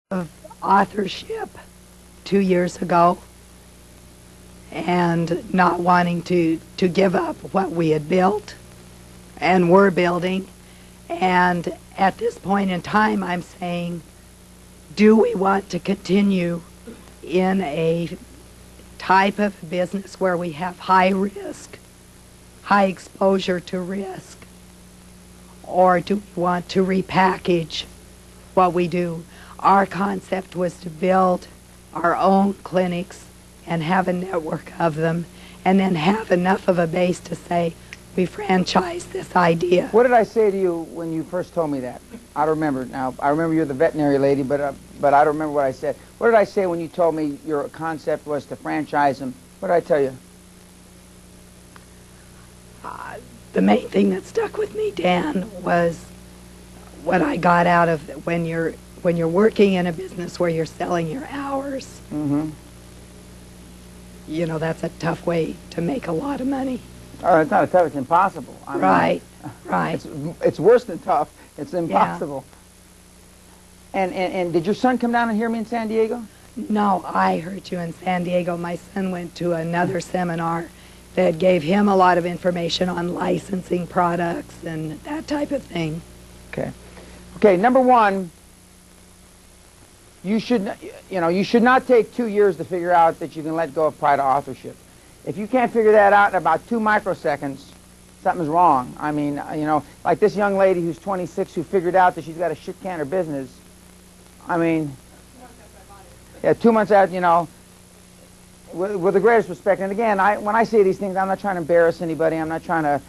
of authorship 2 years ago and not wanting to give up what we had built and were building. And at this point in time, I'm saying, do we want to continue in a type of business where we have high risk, high exposure to risk? Or do we want to repackage what we do? Our concept was to build our own clinics and have a network of them, and then have enough of a base to say, we franchise this idea. What did I say to you when you first told me that? I don't remember now. I remember you're the veterinary lady, but I don't remember what I said. What did I say when you told me your concept was to franchise them? What did I tell you? The main thing that stuck with me, Dan, was what I got out of when you're working in a business where you're selling your hours. Mm-hmm. You know, that's a tough way to make a lot of money. Oh, it's not a tough, it's impossible. Right. It's worse than tough. It's impossible. Yeah. And did your son come down and hear me in San Diego? No, I heard you in San Diego. My son went to another seminar that gave him a lot of information on licensing products and that type of thing. Okay. Okay, number one, you should not take 2 years to figure out that you can let go of pride of authorship. If you can't figure that out in about 2 microseconds, something's wrong. I mean, like this young lady who's 26 who figured out that she's got a shit can of business. I mean, yeah, 2 months out, with the greatest respect. And again, when I say these things, I'm not trying to embarrass anybody. I'm not trying to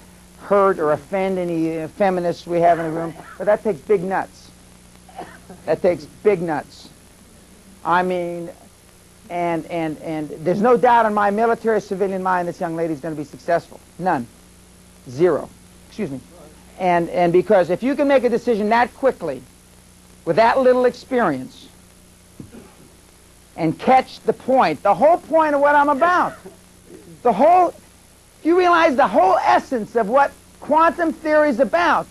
hurt or offend any feminists we have in the room. But that takes big nuts. That takes big nuts. I mean, and there's no doubt in my military civilian mind this young lady's going to be successful. None. Zero. Excuse me. And because if you can make a decision that quickly, with that little experience, and catch the point, the whole point of what I'm about, you realize the whole essence of what quantum theory is about.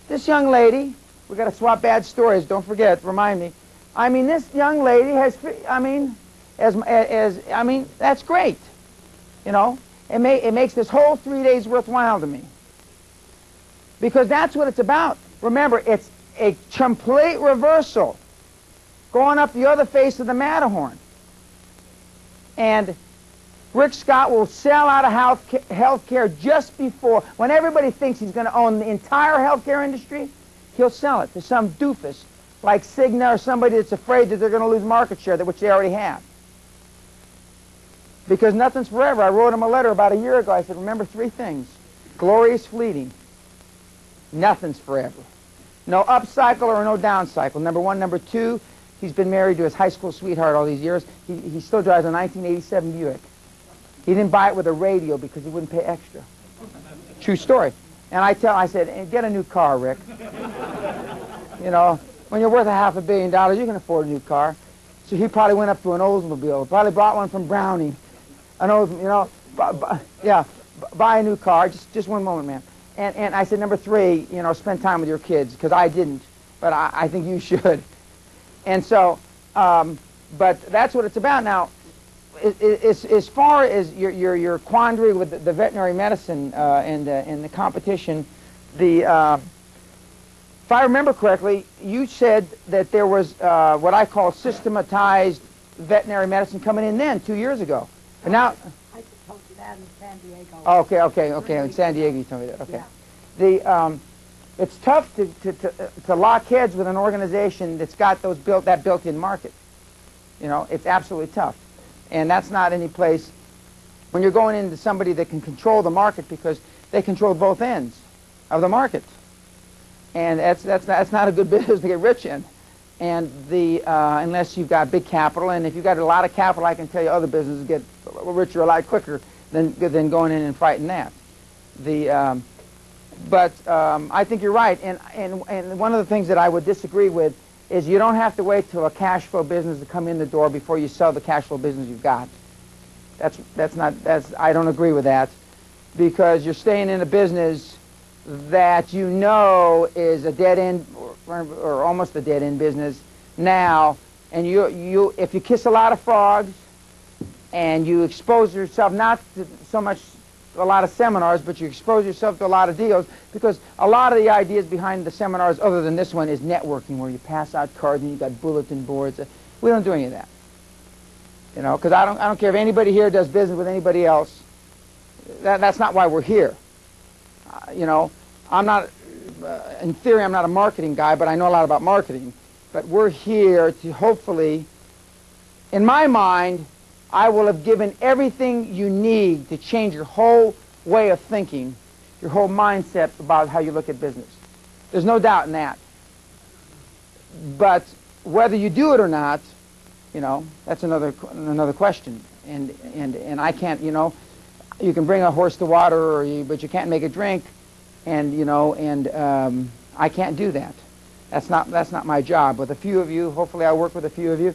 This young lady, we got to swap bad stories, don't forget, remind me. I mean, this young lady has, that's great. It makes this whole 3 days worthwhile to me. Because that's what it's about. Remember, it's a complete reversal going up the other face of the Matterhorn. And Rick Scott will sell out of health care just before, when everybody thinks he's going to own the entire health care industry, he'll sell it to some doofus like Cigna or somebody that's afraid that they're going to lose market share, which they already have. Because nothing's forever. I wrote him a letter about a year ago. I said, remember 3 things. Glory is fleeting. Nothing's forever. No up cycle or no down cycle. Number 1. Number 2, he's been married to his high school sweetheart all these years. He still drives a 1987 Buick. He didn't buy it with a radio because he wouldn't pay extra. True story. And I said, get a new car, Rick. When you're worth $500 million, you can afford a new car. So he probably went up to an Oldsmobile, probably bought one from Browning. An Oldsmobile, buy a new car. Just one moment, man. And I said, number 3, spend time with your kids, because I didn't, but I think you should. And so, but that's what it's about. Now, as far as your quandary with the veterinary medicine and the competition, if I remember correctly, you said that there was what I call systematized veterinary medicine coming in then, 2 years ago. And now, I just told you that in San Diego. Okay. In San Diego, you told me that. Okay. Yeah. It's tough to lock heads with an organization that's got that built-in market. It's absolutely tough. And that's not any place when you're going into somebody that can control the market, because they control both ends of the market. And that's not a good business to get rich in. And unless you've got big capital, and if you've got a lot of capital, I can tell you other businesses get richer a lot quicker than going in and fighting that. But I think you're right, and one of the things that I would disagree with is you don't have to wait till a cash flow business to come in the door before you sell the cash flow business you've got. I don't agree with that, because you're staying in a business that is a dead end or almost a dead end business now, And if you kiss a lot of frogs and you expose yourself not to so much a lot of seminars, but you expose yourself to a lot of deals, because a lot of the ideas behind the seminars, other than this one, is networking, where you pass out cards and you got bulletin boards. We don't do any of that, you know, because I don't care if anybody here does business with anybody else. That's not why we're here. You know, I'm not, in theory, I'm not a marketing guy, but I know a lot about marketing. But we're here to hopefully, in my mind, I will have given everything you need to change your whole way of thinking, your whole mindset about how you look at business. There's no doubt in that. But whether you do it or not, you know, that's another question. And I can't, you know, you can bring a horse to water, but you can't make it drink, and you know, and I can't do that. That's not my job. With a few of you, hopefully I work with a few of you.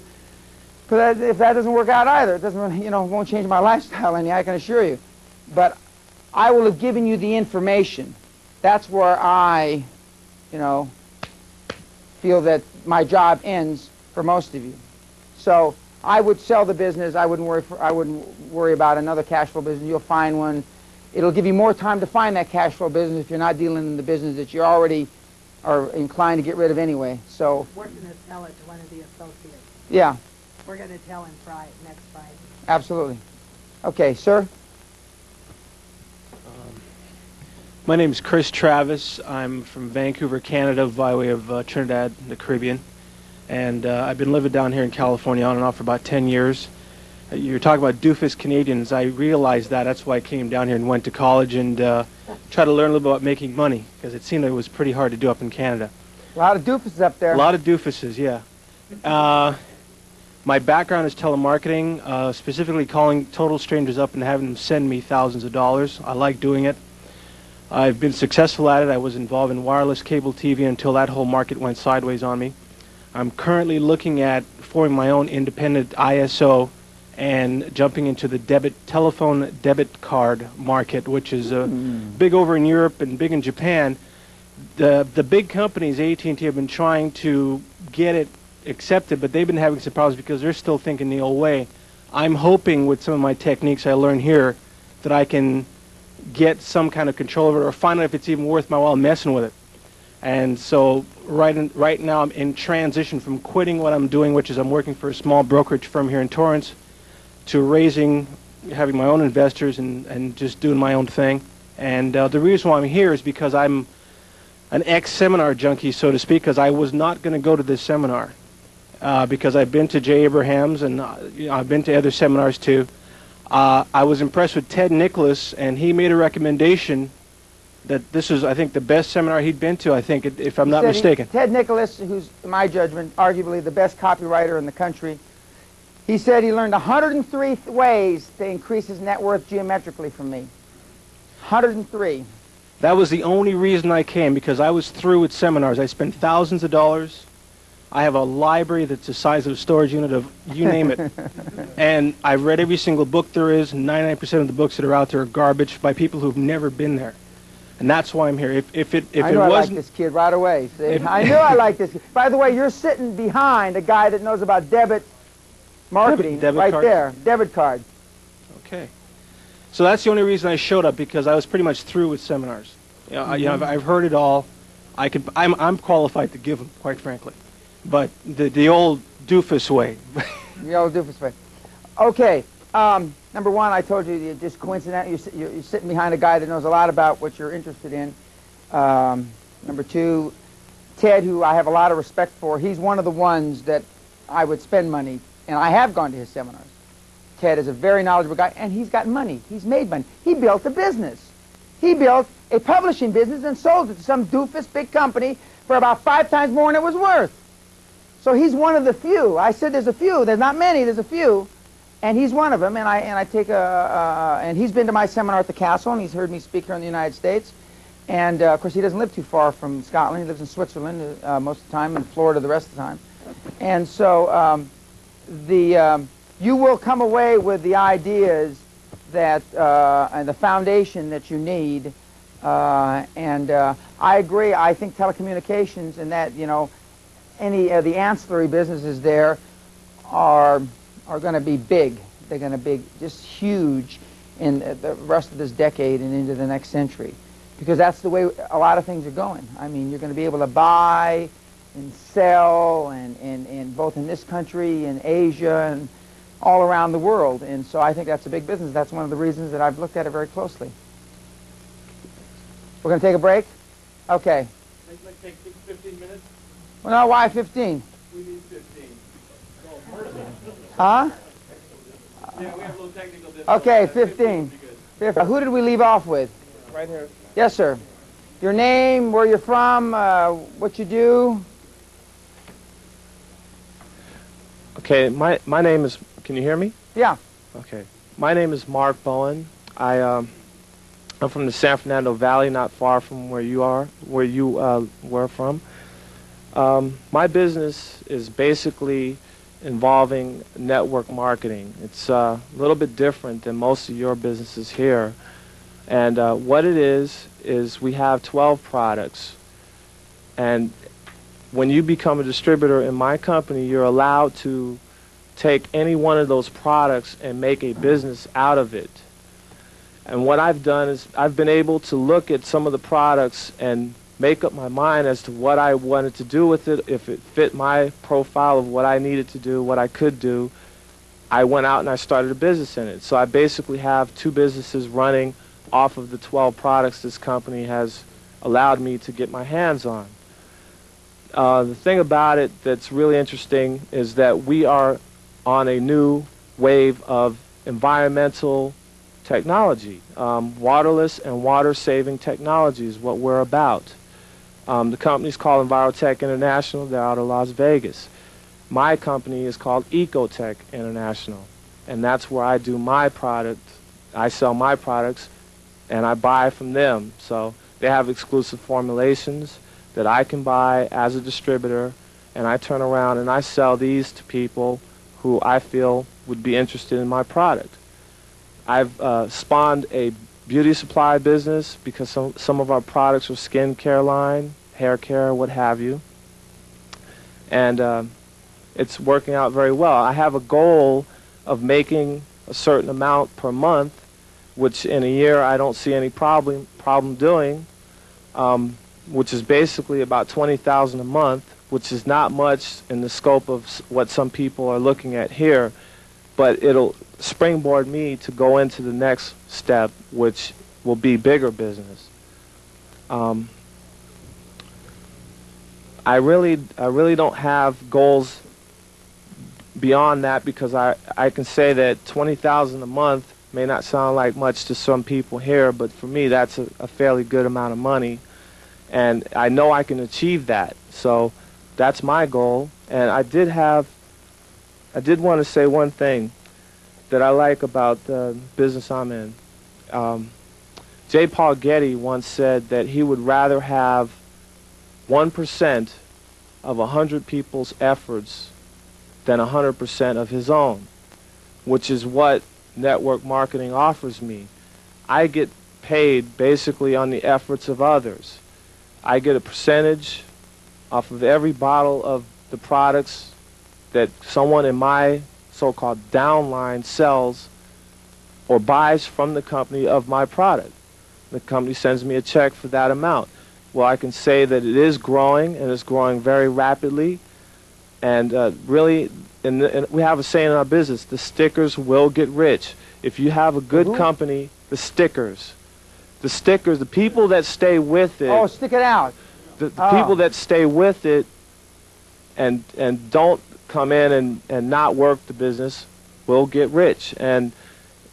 But if that doesn't work out either, it doesn't, you know, won't change my lifestyle any, I can assure you. But I will have given you the information. That's where I, you know, feel that my job ends for most of you. So I would sell the business. I wouldn't worry about another cash flow business. You'll find one. It'll give you more time to find that cash flow business if you're not dealing in the business that you already are inclined to get rid of anyway. So we're going to sell it to one of the associates. Yeah. We're going to tell him next Friday. Absolutely. Okay, sir. My name is Chris Travis. I'm from Vancouver, Canada, by way of Trinidad, the Caribbean. And I've been living down here in California on and off for about 10 years. You're talking about doofus Canadians. I realized that. That's why I came down here and went to college and tried to learn a little bit about making money, because it seemed like it was pretty hard to do up in Canada. A lot of doofuses up there. A lot of doofuses, yeah. My background is telemarketing, specifically calling total strangers up and having them send me thousands of dollars. I like doing it. I've been successful at it. I was involved in wireless cable TV until that whole market went sideways on me. I'm currently looking at forming my own independent ISO and jumping into the telephone debit card market, which is big over in Europe and big in Japan. The big companies, AT&T, have been trying to get it accepted, but they've been having some problems because they're still thinking the old way. I'm hoping with some of my techniques I learned here that I can get some kind of control over it, or find out if it's even worth my while messing with it. And so right now I'm in transition from quitting what I'm doing, which is I'm working for a small brokerage firm here in Torrance, to having my own investors and just doing my own thing. And the reason why I'm here is because I'm an ex-seminar junkie, so to speak, because I was not going to go to this seminar. Because I've been to Jay Abraham's and I've been to other seminars too. I was impressed with Ted Nicholas, and he made a recommendation that this is, I think, the best seminar he'd been to, I think, if I'm not mistaken. Ted Nicholas, who's, in my judgment, arguably the best copywriter in the country, he said he learned 103 ways to increase his net worth geometrically from me. 103. That was the only reason I came, because I was through with seminars. I spent thousands of dollars. I have a library that's the size of a storage unit of you name it. And I've read every single book there is. 99% of the books that are out there are garbage by people who've never been there. And that's why I'm here. I like this kid right away. I knew I liked this kid. By the way, you're sitting behind a guy that knows about debit marketing right there. Debit card. Okay. So that's the only reason I showed up, because I was pretty much through with seminars. You know, I've heard it all. I'm qualified to give them, quite frankly. But the old doofus way. The old doofus way. Okay. Number one, I told you, just coincidentally, you're sitting behind a guy that knows a lot about what you're interested in. Number two, Ted, who I have a lot of respect for, he's one of the ones that I would spend money, and I have gone to his seminars. Ted is a very knowledgeable guy, and he's got money. He's made money. He built a business. He built a publishing business and sold it to some doofus big company for about 5 times more than it was worth. So he's one of the few. I said there's a few. There's not many. There's a few. And he's one of them. And I take and he's been to my seminar at the Castle, and he's heard me speak here in the United States. And, of course, he doesn't live too far from Scotland. He lives in Switzerland most of the time, and Florida the rest of the time. And so you will come away with the ideas that and the foundation that you need. And I agree. I think telecommunications and that, you know, any of the ancillary businesses there are going to be big. They're going to be just huge in the rest of this decade and into the next century, because that's the way a lot of things are going. I mean, you're going to be able to buy and sell and both in this country and Asia and all around the world. And so I think that's a big business. That's one of the reasons that I've looked at it very closely. We're going to take a break? Okay. Like take 15 minutes? Well, no, why 15? We need 15. Huh? Yeah, we have a little technical difficulty. Okay, 15. Who did we leave off with? Right here. Yes, sir. Your name, where you're from, what you do. Okay, my name is, can you hear me? Yeah. Okay. My name is Mark Bowen. I'm from the San Fernando Valley, not far from where you are, where you were from. My business is basically involving network marketing. It's a little bit different than most of your businesses here. And what it is we have 12 products. And when you become a distributor in my company, you're allowed to take any one of those products and make a business out of it. And what I've done is I've been able to look at some of the products and make up my mind as to what I wanted to do with it. If it fit my profile of what I needed to do, what I could do, I went out and I started a business in it. So I basically have 2 businesses running off of the 12 products this company has allowed me to get my hands on. The thing about it that's really interesting is that we are on a new wave of environmental technology. Waterless and water-saving technology is what we're about. The company's called Envirotech International. They're out of Las Vegas. My company is called Ecotech International, and that's where I do my product. I sell my products, and I buy from them. So they have exclusive formulations that I can buy as a distributor, and I turn around and I sell these to people who I feel would be interested in my product. I've spawned a beauty supply business because some of our products are skin care line, hair care, what have you. And it's working out very well. I have a goal of making a certain amount per month, which in a year I don't see any problem doing, which is basically about $20,000 a month, which is not much in the scope of what some people are looking at here, but it'll springboard me to go into the next step, which will be bigger business. I really don't have goals beyond that, because I can say that $20,000 a month may not sound like much to some people here, but for me that's a fairly good amount of money, and I know I can achieve that. So that's my goal. And I did want to say one thing that I like about the business I'm in. J. Paul Getty once said that he would rather have 1% of 100 people's efforts than 100% of his own, which is what network marketing offers me. I get paid basically on the efforts of others. I get a percentage off of every bottle of the products that someone in my so-called downline sells or buys from the company of my product. The company sends me a check for that amount. Well, I can say that it is growing, and it's growing very rapidly. And really, we have a saying in our business, the stickers will get rich. If you have a good company, the stickers, the people that stay with it. Oh, stick it out. The people that stay with it and don't come in and not work the business will get rich. And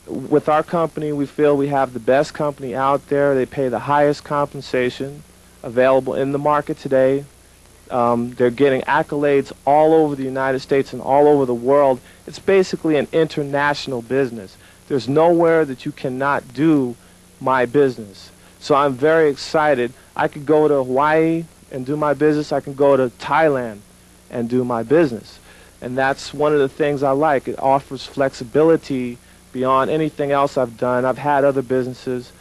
with our company, we feel we have the best company out there. They pay the highest compensation available in the market today. They're getting accolades all over the United States and all over the world. It's basically an international business. There's nowhere that you cannot do my business. So I'm very excited. I could go to Hawaii and do my business. I can go to Thailand and do my business. And that's one of the things I like. It offers flexibility beyond anything else I've done. I've had other businesses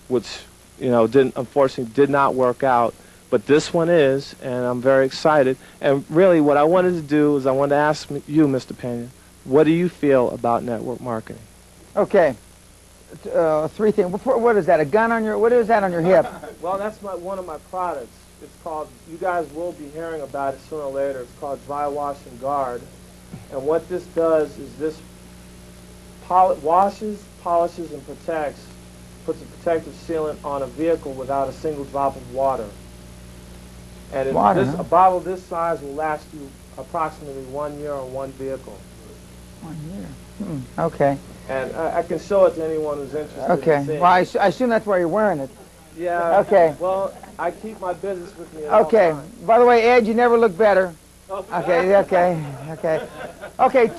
which, unfortunately did not work out. but this one is, and I'm very excited. And really what I wanted to do is I wanted to ask you, Mr. Pena, what do you feel about network marketing? Okay. Three things. What is that? A gun on your? What is that on your hip? Well, that's one of my products. It's called, you guys will be hearing about it sooner or later. It's called Dry Wash and Guard. And what this does is this washes, polishes, and protects, puts a protective sealant on a vehicle without a single drop of water. And a bottle this size will last you approximately 1 year on one vehicle. 1 year. Okay. And I can show it to anyone who's interested. Okay. In seeing Well, I assume that's why you're wearing it. Yeah. Okay. Well, I keep my business with me at all Okay. times. By the way, Ed, you never look better. Okay. Okay.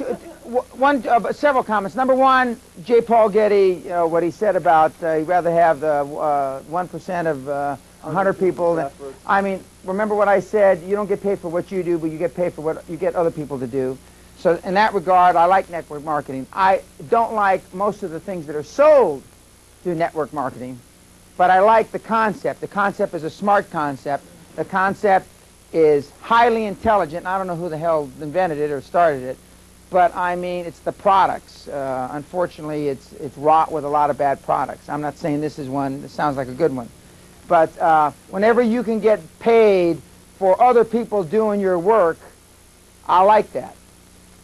Several comments. Number one, J. Paul Getty, what he said about he'd rather have the 1% of 100 people. I mean, remember what I said. You don't get paid for what you do, but you get paid for what you get other people to do. So in that regard, I like network marketing. I don't like most of the things that are sold through network marketing, but I like the concept. The concept is a smart concept. The concept is highly intelligent. I don't know who the hell invented it or started it, but I mean, it's the products. Unfortunately, it's wrought with a lot of bad products. I'm not saying this is one. This sounds like a good one. But whenever you can get paid for other people doing your work, I like that.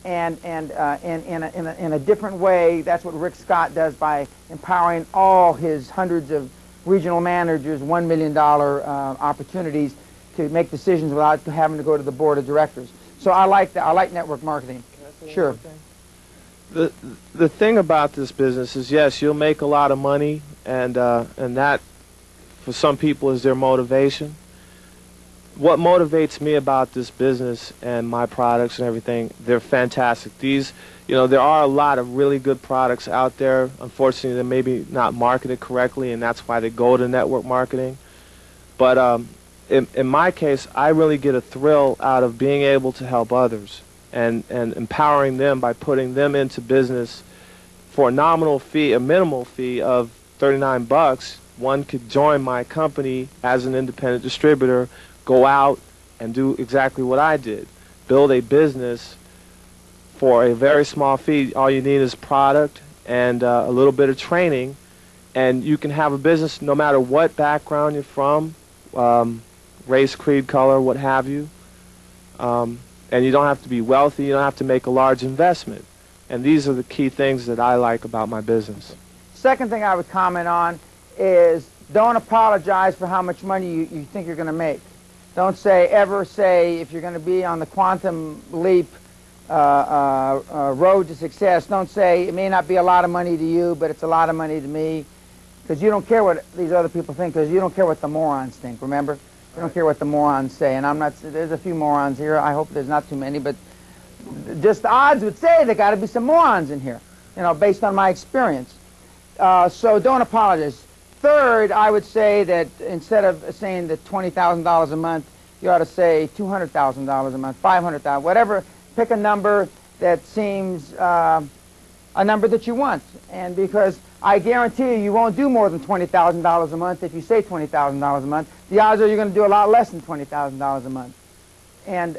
And in a different way, that's what Rick Scott does by empowering all his hundreds of regional managers, $1 million opportunities to make decisions without having to go to the board of directors. So I like that. I like network marketing. Sure. The thing about this business is, yes, you'll make a lot of money, and that for some people is their motivation. What motivates me about this business and my products and everything, they're fantastic. These, there are a lot of really good products out there. Unfortunately, they're maybe not marketed correctly, and that's why they go to network marketing. But in my case, I really get a thrill out of being able to help others and empowering them by putting them into business for a nominal fee, a minimal fee of $39. One could join my company as an independent distributor, go out and do exactly what I did. Build a business for a very small fee. All you need is product and a little bit of training, and you can have a business no matter what background you're from, race, creed, color, what have you. And you don't have to be wealthy. You don't have to make a large investment. And these are the key things that I like about my business. Second thing I would comment on is don't apologize for how much money you think you're going to make. Don't ever say, if you're going to be on the quantum leap road to success, don't say it may not be a lot of money to you, but it's a lot of money to me, because you don't care what these other people think, because you don't care what the morons think, remember? You don't care what the morons say, and there's a few morons here. I hope there's not too many, but just the odds would say there got to be some morons in here, based on my experience. So don't apologize. Third, I would say that instead of saying that $20,000 a month, you ought to say $200,000 a month, $500,000, whatever. Pick a number that seems a number that you want. And because I guarantee you won't do more than $20,000 a month if you say $20,000 a month. The odds are you're going to do a lot less than $20,000 a month. And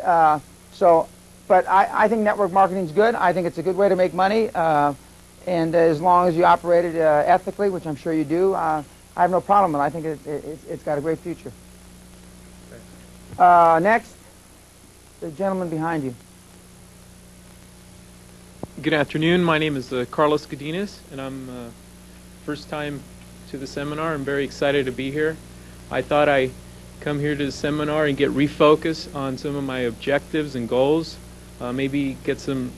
but I think network marketing is good. I think it's a good way to make money. And as long as you operate it ethically, which I'm sure you do, I have no problem with it. I think it's got a great future. Next, the gentleman behind you. Good afternoon. My name is Carlos Godinez, and I'm first time to the seminar. I'm very excited to be here. I thought I'd come here to the seminar and get refocused on some of my objectives and goals, maybe get some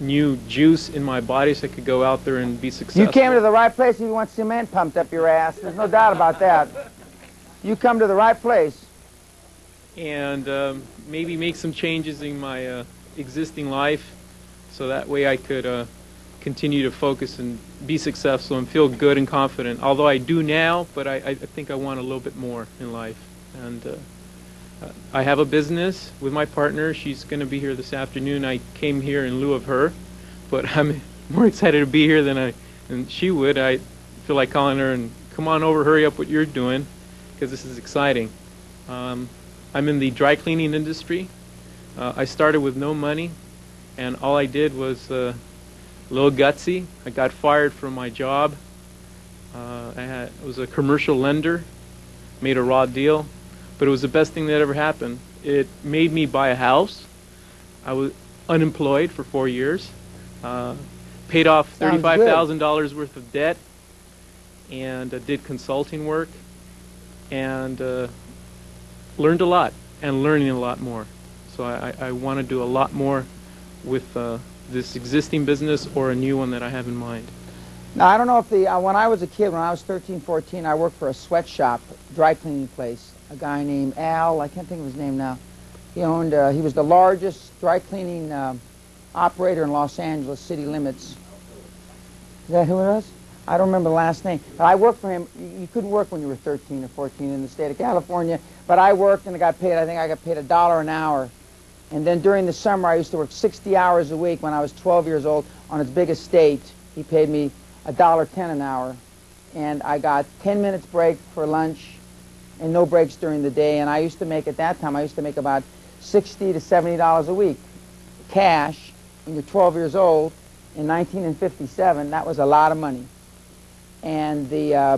new juice in my body so I could go out there and be successful. You came to the right place if you want cement pumped up your ass. There's no doubt about that. You come to the right place. And maybe make some changes in my existing life so that way I could continue to focus and be successful and feel good and confident. Although I do now, but I think I want a little bit more in life. And I have a business with my partner. She's going to be here this afternoon. I came here in lieu of her, but I'm more excited to be here than she would. I feel like calling her and come on over, hurry up what you're doing, because this is exciting. I'm in the dry cleaning industry. I started with no money, and all I did was a little gutsy. I got fired from my job. I was a commercial lender, made a raw deal, but it was the best thing that ever happened. It made me buy a house. I was unemployed for 4 years, paid off $35,000 worth of debt, and did consulting work, and learned a lot, and learning a lot more. So I want to do a lot more with this existing business or a new one that I have in mind. Now, I don't know if when I was a kid, when I was 13, 14, I worked for a sweatshop, dry cleaning place. A guy named Al, I can't think of his name now. He was the largest dry cleaning operator in Los Angeles city limits. Is that who it was? I don't remember the last name. But I worked for him. You couldn't work when you were 13 or 14 in the state of California. But I worked and I got paid, I think I got paid $1 an hour. And then during the summer, I used to work 60 hours a week when I was 12 years old on his big estate. He paid me $1.10 an hour. And I got 10 minutes break for lunch and no breaks during the day. And I used to make, at that time, I used to make about $60 to $70 a week cash when you're 12 years old. In 1957, that was a lot of money. And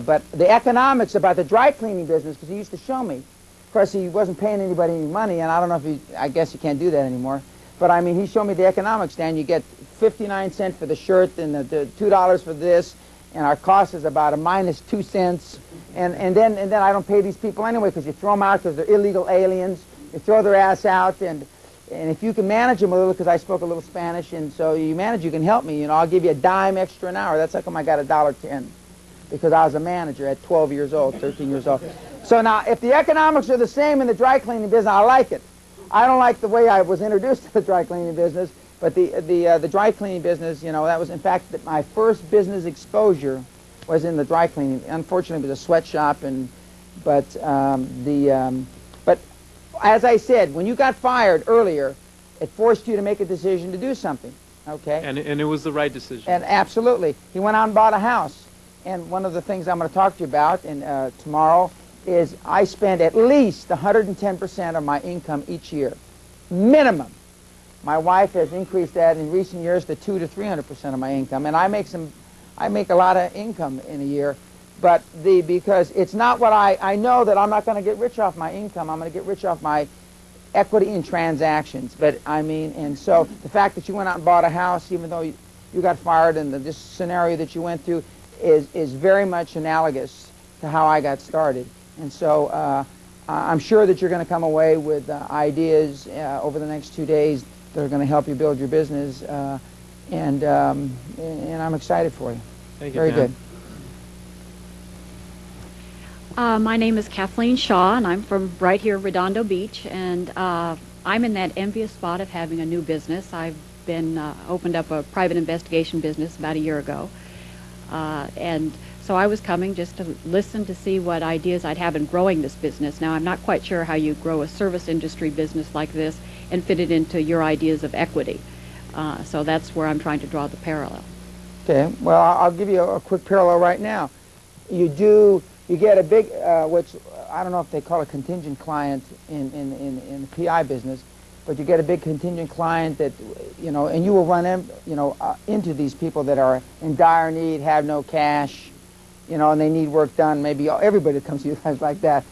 but the economics about the dry cleaning business, because he used to show me. Of course, he wasn't paying anybody any money, and I don't know if I guess you can't do that anymore. But I mean, he showed me the economics, Dan. You get 59 cents for the shirt and the $2 for this, and our cost is about a minus 2 cents. And then I don't pay these people anyway because you throw them out because they're illegal aliens. You throw their ass out, and if you can manage them a little, because I spoke a little Spanish, and so you manage, you can help me. You know, I'll give you a dime extra an hour. That's how come I got $1.10, because I was a manager at 12 years old, 13 years old. So now, if the economics are the same in the dry cleaning business, I like it. I don't like the way I was introduced to the dry cleaning business, but the dry cleaning business, you know, that was, in fact, my first business exposure was in the dry cleaning. Unfortunately, it was a sweatshop, but as I said, when you got fired earlier, it forced you to make a decision to do something, okay? And it was the right decision. And absolutely. He went out and bought a house. And one of the things I'm going to talk to you about tomorrow is I spend at least 110% of my income each year, minimum. My wife has increased that in recent years to 200 to 300% of my income, and I make a lot of income in a year. But because it's not what I know that I'm not going to get rich off my income. I'm going to get rich off my equity in transactions. But I mean, and so the fact that you went out and bought a house, even though you got fired, and this scenario that you went through is very much analogous to how I got started. And so I'm sure that you're going to come away with ideas over the next 2 days that are going to help you build your business, and I'm excited for you. Thank you, Very Dan. good. My name is Kathleen Shaw, and I'm from right here, Redondo Beach, and I'm in that envious spot of having a new business. I've been opened up a private investigation business about a year ago, and so I was coming just to listen to see what ideas I'd have in growing this business. Now, I'm not quite sure how you grow a service industry business like this and fit it into your ideas of equity. So that's where I'm trying to draw the parallel. Okay, well, I'll give you a quick parallel right now. You get a big, which I don't know if they call a contingent client in the PI business, but you get a big contingent client that, you know, and you will run into these people that are in dire need, have no cash, you know, and they need work done. Maybe everybody that comes to you is like that.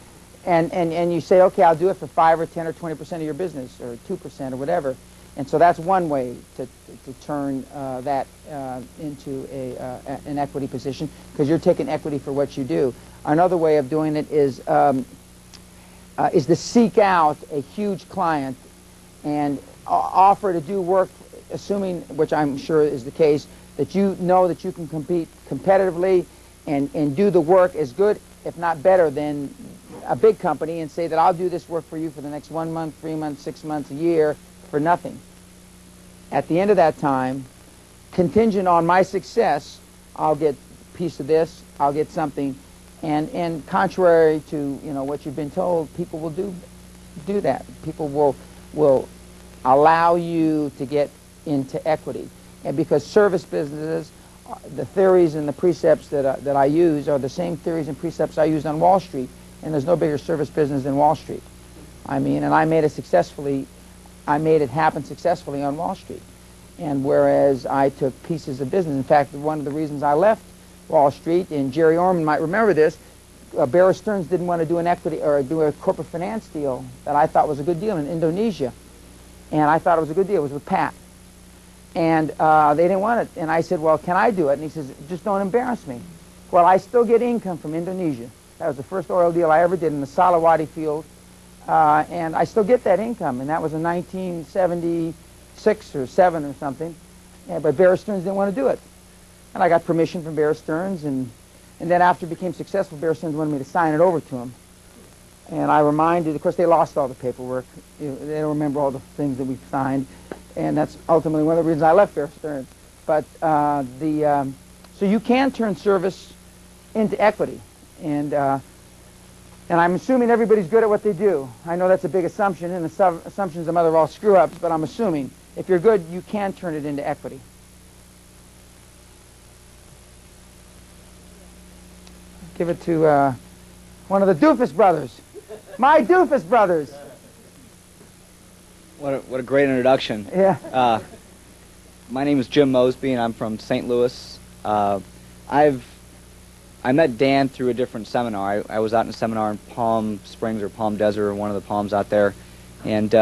And you say, okay, I'll do it for 5 or 10 or 20% of your business, or 2% or whatever. And so that's one way to turn that into an equity position, because you're taking equity for what you do. Another way of doing it is to seek out a huge client and offer to do work, assuming, which I'm sure is the case, that you know that you can compete competitively and do the work as good, if not better, than a big company, and say that I'll do this work for you for the next 1 month, 3 months, 6 months, a year, for nothing. At the end of that time, contingent on my success, I'll get a piece of this, I'll get something, and contrary to, you know, what you've been told, people will do that. People will allow you to get into equity. And because service businesses, the theories and the precepts that I use are the same theories and precepts I used on Wall Street. and there's no bigger service business than Wall Street. I mean, and I made it happen successfully on Wall Street. And whereas I took pieces of business, in fact, one of the reasons I left Wall Street, and Jerry Orman might remember this, Bear Stearns didn't want to do an equity or do a corporate finance deal that I thought was a good deal in Indonesia. And I thought it was a good deal. It was with Pat. And they didn't want it. And I said, well, can I do it? And he says, just don't embarrass me. Well, I still get income from Indonesia. That was the first oil deal I ever did in the Salawati field. And I still get that income. And that was in 1976 or 7 or something. Yeah, but Bear Stearns didn't want to do it. And I got permission from Bear Stearns. And then after it became successful, Bear Stearns wanted me to sign it over to him. And I reminded, of course, they lost all the paperwork. They don't remember all the things that we signed. And that's ultimately one of the reasons I left Bear Stearns. But so you can turn service into equity. And I'm assuming everybody's good at what they do. I know that's a big assumption, and assumptions are mother of all screw-ups, but I'm assuming if you're good, you can turn it into equity. Give it to one of the Doofus brothers. My Doofus brothers. What a great introduction. Yeah. My name is Jim Mosby, and I'm from St. Louis. I met Dan through a different seminar. I was out in a seminar in Palm Springs or Palm Desert, or one of the palms out there, and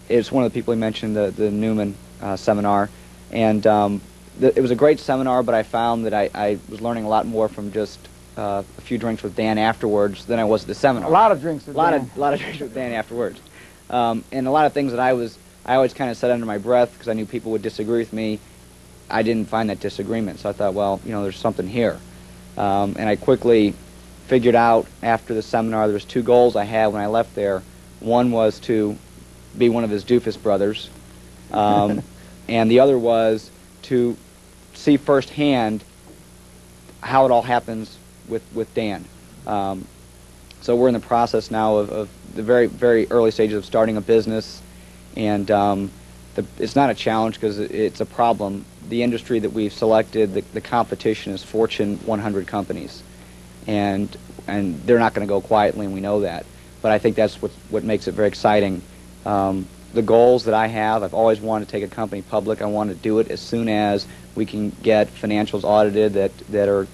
it's one of the people he mentioned, the Newman seminar. And it was a great seminar, but I found that I was learning a lot more from just a few drinks with Dan afterwards than I was at the seminar. A lot of drinks with Dan. A lot of drinks with Dan afterwards. And a lot of things that I always kind of said under my breath because I knew people would disagree with me. I didn't find that disagreement, so I thought, well, there's something here. And I quickly figured out after the seminar there was 2 goals I had when I left there. One was to be one of his Doofus brothers, and the other was to see firsthand how it all happens with Dan. So we're in the process now of the very, very early stages of starting a business, and it's not a challenge because it's a problem. The industry that we've selected, the competition is Fortune 100 companies, and they're not going to go quietly, and we know that. But I think that's what makes it very exciting. The goals that I have, I've always wanted to take a company public. I want to do it as soon as we can get financials audited that are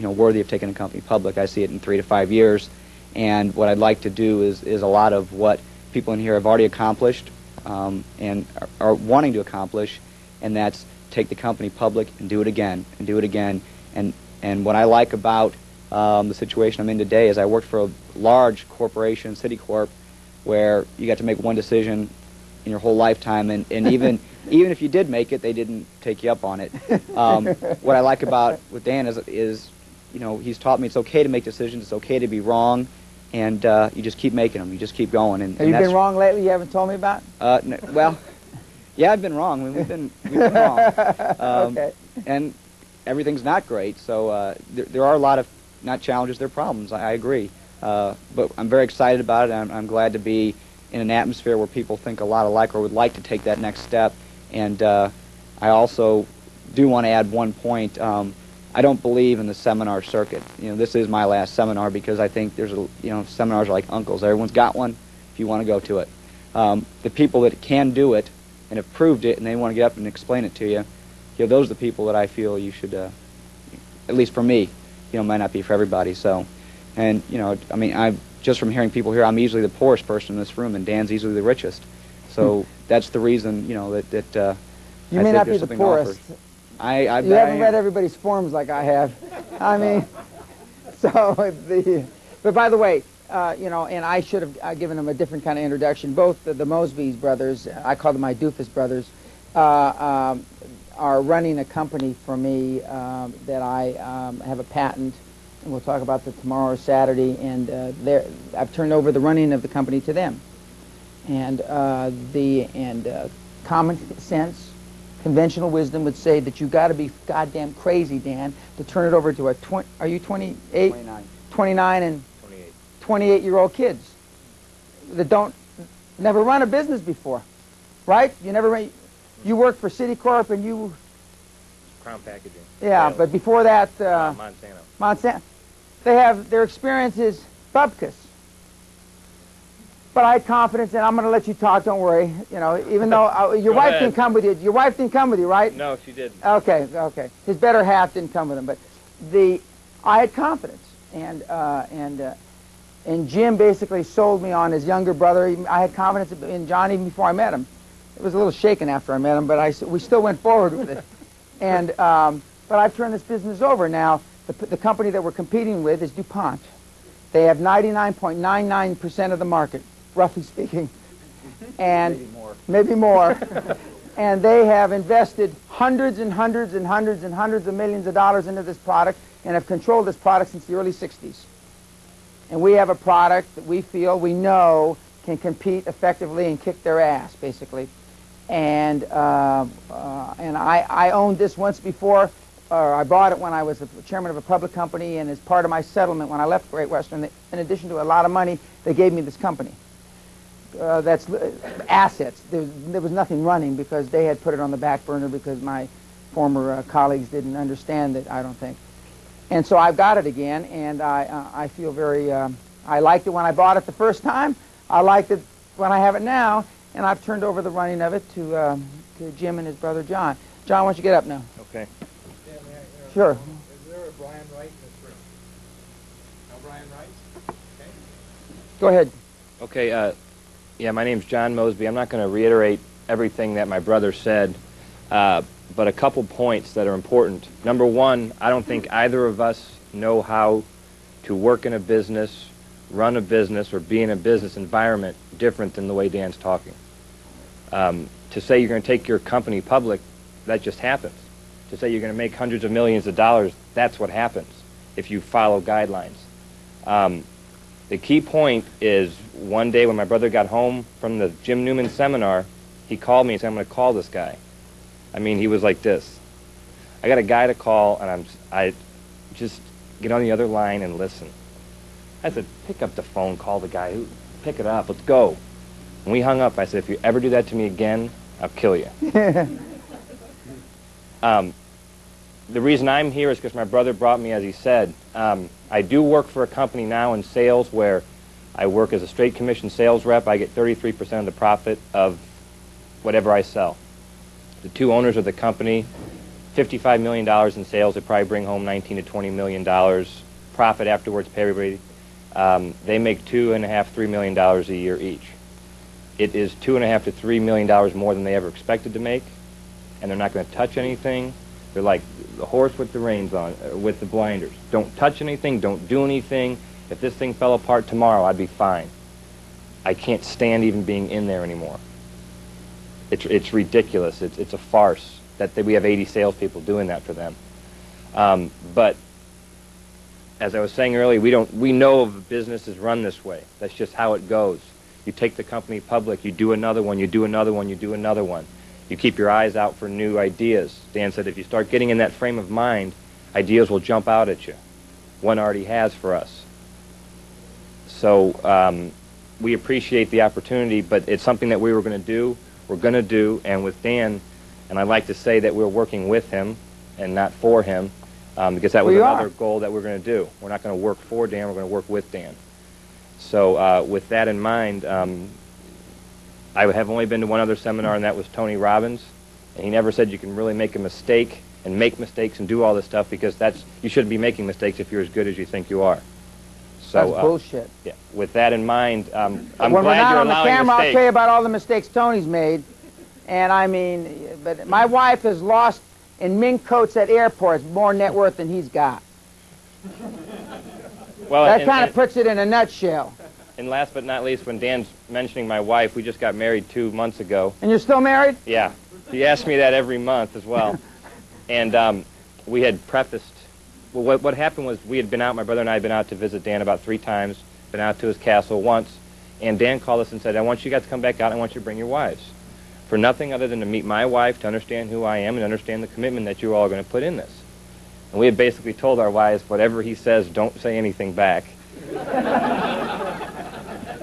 worthy of taking a company public. I see it in 3 to 5 years. And what I'd like to do is a lot of what people in here have already accomplished and are wanting to accomplish, and that's take the company public and do it again and do it again. And what I like about the situation I'm in today is I worked for a large corporation, Citicorp, where you got to make one decision in your whole lifetime, and even if you did make it, they didn't take you up on it. What I like about with Dan is he's taught me it's okay to make decisions, it's okay to be wrong, and you just keep making them. You just keep going. And have you been wrong lately? You haven't told me about? Well, yeah, I've been wrong. We've been wrong. Okay. And everything's not great. So there are a lot of not challenges, they're problems. I agree. But I'm very excited about it. I'm glad to be in an atmosphere where people think a lot alike or would like to take that next step. And I also do want to add one point. I don't believe in the seminar circuit. This is my last seminar because I think there's seminars are like uncles. Everyone's got one if you want to go to it. The people that can do it and have proved it and they want to get up and explain it to you, those are the people that I feel you should, at least for me, might not be for everybody. So, and I mean, I'm just from hearing people here, I'm easily the poorest person in this room, and Dan's easily the richest. So that's the reason, that you may not be the poorest. You haven't read everybody's forms like I have. I mean, but by the way, and I should have given them a different kind of introduction. Both the Mosby's brothers, I call them my Doofus brothers, are running a company for me that I have a patent, and we'll talk about that tomorrow or Saturday, and I've turned over the running of the company to them. And common sense, conventional wisdom would say that you got to be goddamn crazy, Dan, to turn it over to are you 28? 29 and 28-year-old kids that never run a business before, right? You work for Citicorp and you... Crown Packaging. Yeah, but before that... Monsanto. Monsanto. Their experience is, bupkis. But I had confidence, and I'm going to let you talk. Don't worry. You know, even though your wife didn't come with you. Your wife didn't come with you, right? No, she didn't. Okay, okay. His better half didn't come with him, but I had confidence, and Jim basically sold me on his younger brother. I had confidence in John even before I met him. It was a little shaken after I met him, but we still went forward with it. And but I've turned this business over now. The company that we're competing with is DuPont. They have 99.99% of the market, roughly speaking, and maybe more. And they have invested hundreds and hundreds and hundreds and hundreds of millions of dollars into this product and have controlled this product since the early 60s. And we have a product that we feel, we know, can compete effectively and kick their ass, basically. And I owned this once before. I bought it when I was the chairman of a public company, and as part of my settlement when I left Great Western, in addition to a lot of money, they gave me this company. That's assets. There was nothing running because they had put it on the back burner because my former colleagues didn't understand it, I don't think. And so I've got it again, and I feel very, I liked it when I bought it the first time. I liked it when I have it now, and I've turned over the running of it to Jim and his brother John. John, why don't you get up now? Okay. Sure. Is there a Brian Wright in this room? No Brian Wright? Okay. Go ahead. Okay, yeah, my name's John Mosby. I'm not going to reiterate everything that my brother said, but a couple points that are important. Number one, I don't think either of us know how to work in a business, run a business, or be in a business environment different than the way Dan's talking. To say you're going to take your company public, that just happens. To say you're going to make hundreds of millions of dollars, that's what happens if you follow guidelines. The key point is one day when my brother got home from the Jim Newman seminar, he called me and said, I'm going to call this guy. I mean, he was like this. I got a guy to call, and I just get on the other line and listen. I said, pick up the phone, call the guy. Pick it up, let's go. When we hung up, I said, if you ever do that to me again, I'll kill you. The reason I'm here is because my brother brought me, as he said. I do work for a company now in sales where I work as a straight commission sales rep. I get 33% of the profit of whatever I sell. The two owners of the company, $55 million in sales. They probably bring home $19 to $20 million. Profit afterwards, pay everybody. They make $2.5, $3 million a year each. It is $2.5 to $3 million more than they ever expected to make, and they're not going to touch anything. They're like the horse with the reins on, with the blinders. Don't touch anything, don't do anything. If this thing fell apart tomorrow, I'd be fine. I can't stand even being in there anymore. It's ridiculous. It's a farce that we have 80 salespeople doing that for them. But as I was saying earlier, we know of businesses run this way. That's just how it goes. You take the company public, you do another one, you do another one, you do another one. You keep your eyes out for new ideas. Dan said if you start getting in that frame of mind, ideas will jump out at you. One already has for us. So we appreciate the opportunity, but it's something that we were going to do, we're going to do, and with Dan, and I'd like to say that we're working with him and not for him, because that was another goal that we're going to do. We're not going to work for Dan, we're going to work with Dan. So with that in mind, I have only been to one other seminar, and that was Tony Robbins, and he never said you can really make a mistake and make mistakes and do all this stuff, because you shouldn't be making mistakes if you're as good as you think you are. So, that's bullshit. Yeah. With that in mind, I'm when glad we're not you're on the allowing camera, mistakes. I'll tell you about all the mistakes Tony's made. And I mean, but my wife has lost in mink coats at airports more net worth than he's got. Well, that kind of puts it in a nutshell. And last but not least, when Dan's mentioning my wife, we just got married 2 months ago. And you're still married? Yeah. He asks me that every month as well. And we had prefaced, well, what happened was we had been out, my brother and I had been out to visit Dan about 3 times, been out to his castle once, and Dan called us and said, I want you guys to come back out, I want you to bring your wives. For nothing other than to meet my wife, to understand who I am, and understand the commitment that you're all going to put in this. And we had basically told our wives, whatever he says, don't say anything back.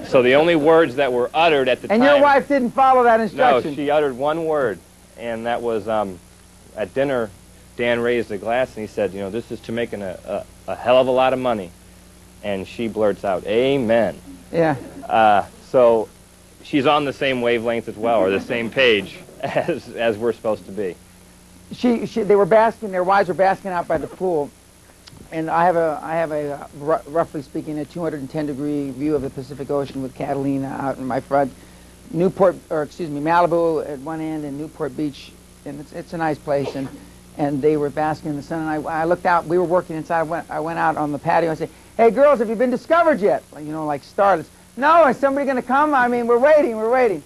So the only words that were uttered at the time... And your wife didn't follow that instruction? No, she uttered one word, and that was at dinner, Dan raised a glass and he said, you know, this is to making a hell of a lot of money. and she blurts out, "Amen." Yeah. So she's on the same wavelength as well, or the same page as we're supposed to be. They were basking. Their wives were basking out by the pool, and I have a roughly speaking, a 210-degree view of the Pacific Ocean with Catalina out in my front. Malibu at one end and Newport Beach, and it's a nice place. And they were basking in the sun, and I looked out. We were working inside. I went out on the patio and said, "Hey, girls, have you been discovered yet?" Like starlets. "No, is somebody going to come? I mean, we're waiting."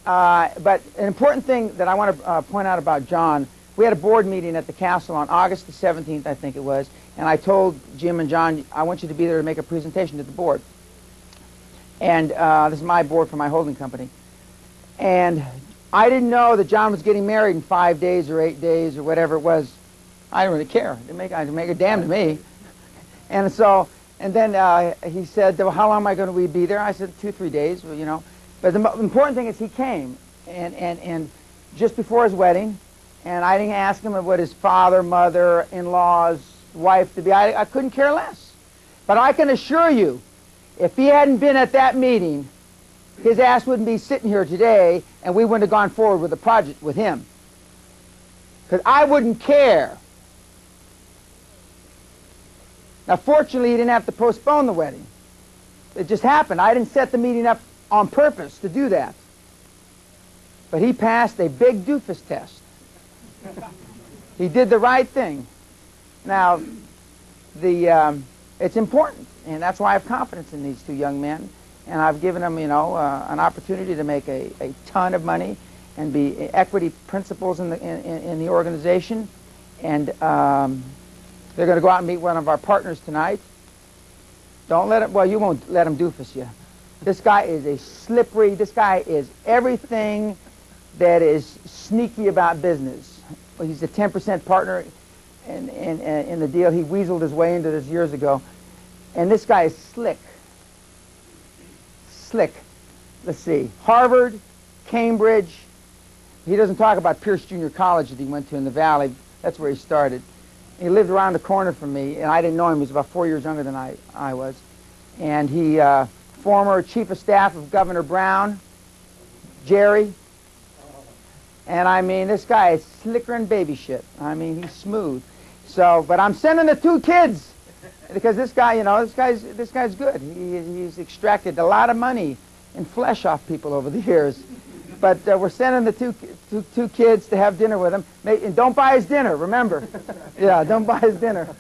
But an important thing that I want to point out about John, we had a board meeting at the castle on August the 17th, I think it was, and I told Jim and John, I want you to be there to make a presentation to the board. And this is my board for my holding company. And I didn't know that John was getting married in 5 days or 8 days or whatever it was. I didn't really care. It didn't make a damn to me. And then he said, "Well, how long am I going to be there?" I said, 2-3 days, But the important thing is he came, and just before his wedding, and I didn't ask him what his father, mother, in-laws, wife to be. I couldn't care less. But I can assure you, if he hadn't been at that meeting, his ass wouldn't be sitting here today, and we wouldn't have gone forward with the project with him. Because I wouldn't care. Now, fortunately, he didn't have to postpone the wedding. It just happened. I didn't set the meeting up on purpose to do that. But he passed a big doofus test. He did the right thing. Now, it's important, and that's why I have confidence in these two young men. And I've given them, an opportunity to make a ton of money and be equity principals in the organization. And they're going to go out and meet one of our partners tonight. Don't let him. Well, you won't let him doofus you. This guy is this guy is everything that is sneaky about business. Well, he's a 10% partner in the deal. He weaseled his way into this years ago. And this guy is slick. Let's see. Harvard, Cambridge. He doesn't talk about Pierce Junior College that he went to in the Valley. That's where he started. He lived around the corner from me, and I didn't know him. He was about 4 years younger than I was. And he, former chief of staff of Governor Brown, Jerry. And I mean, this guy is slicker than baby shit. I mean, he's smooth. So, but I'm sending the two kids because this guy, this guy's good. He's extracted a lot of money and flesh off people over the years. But we're sending the two kids to have dinner with him. And don't buy his dinner, remember. Yeah, don't buy his dinner.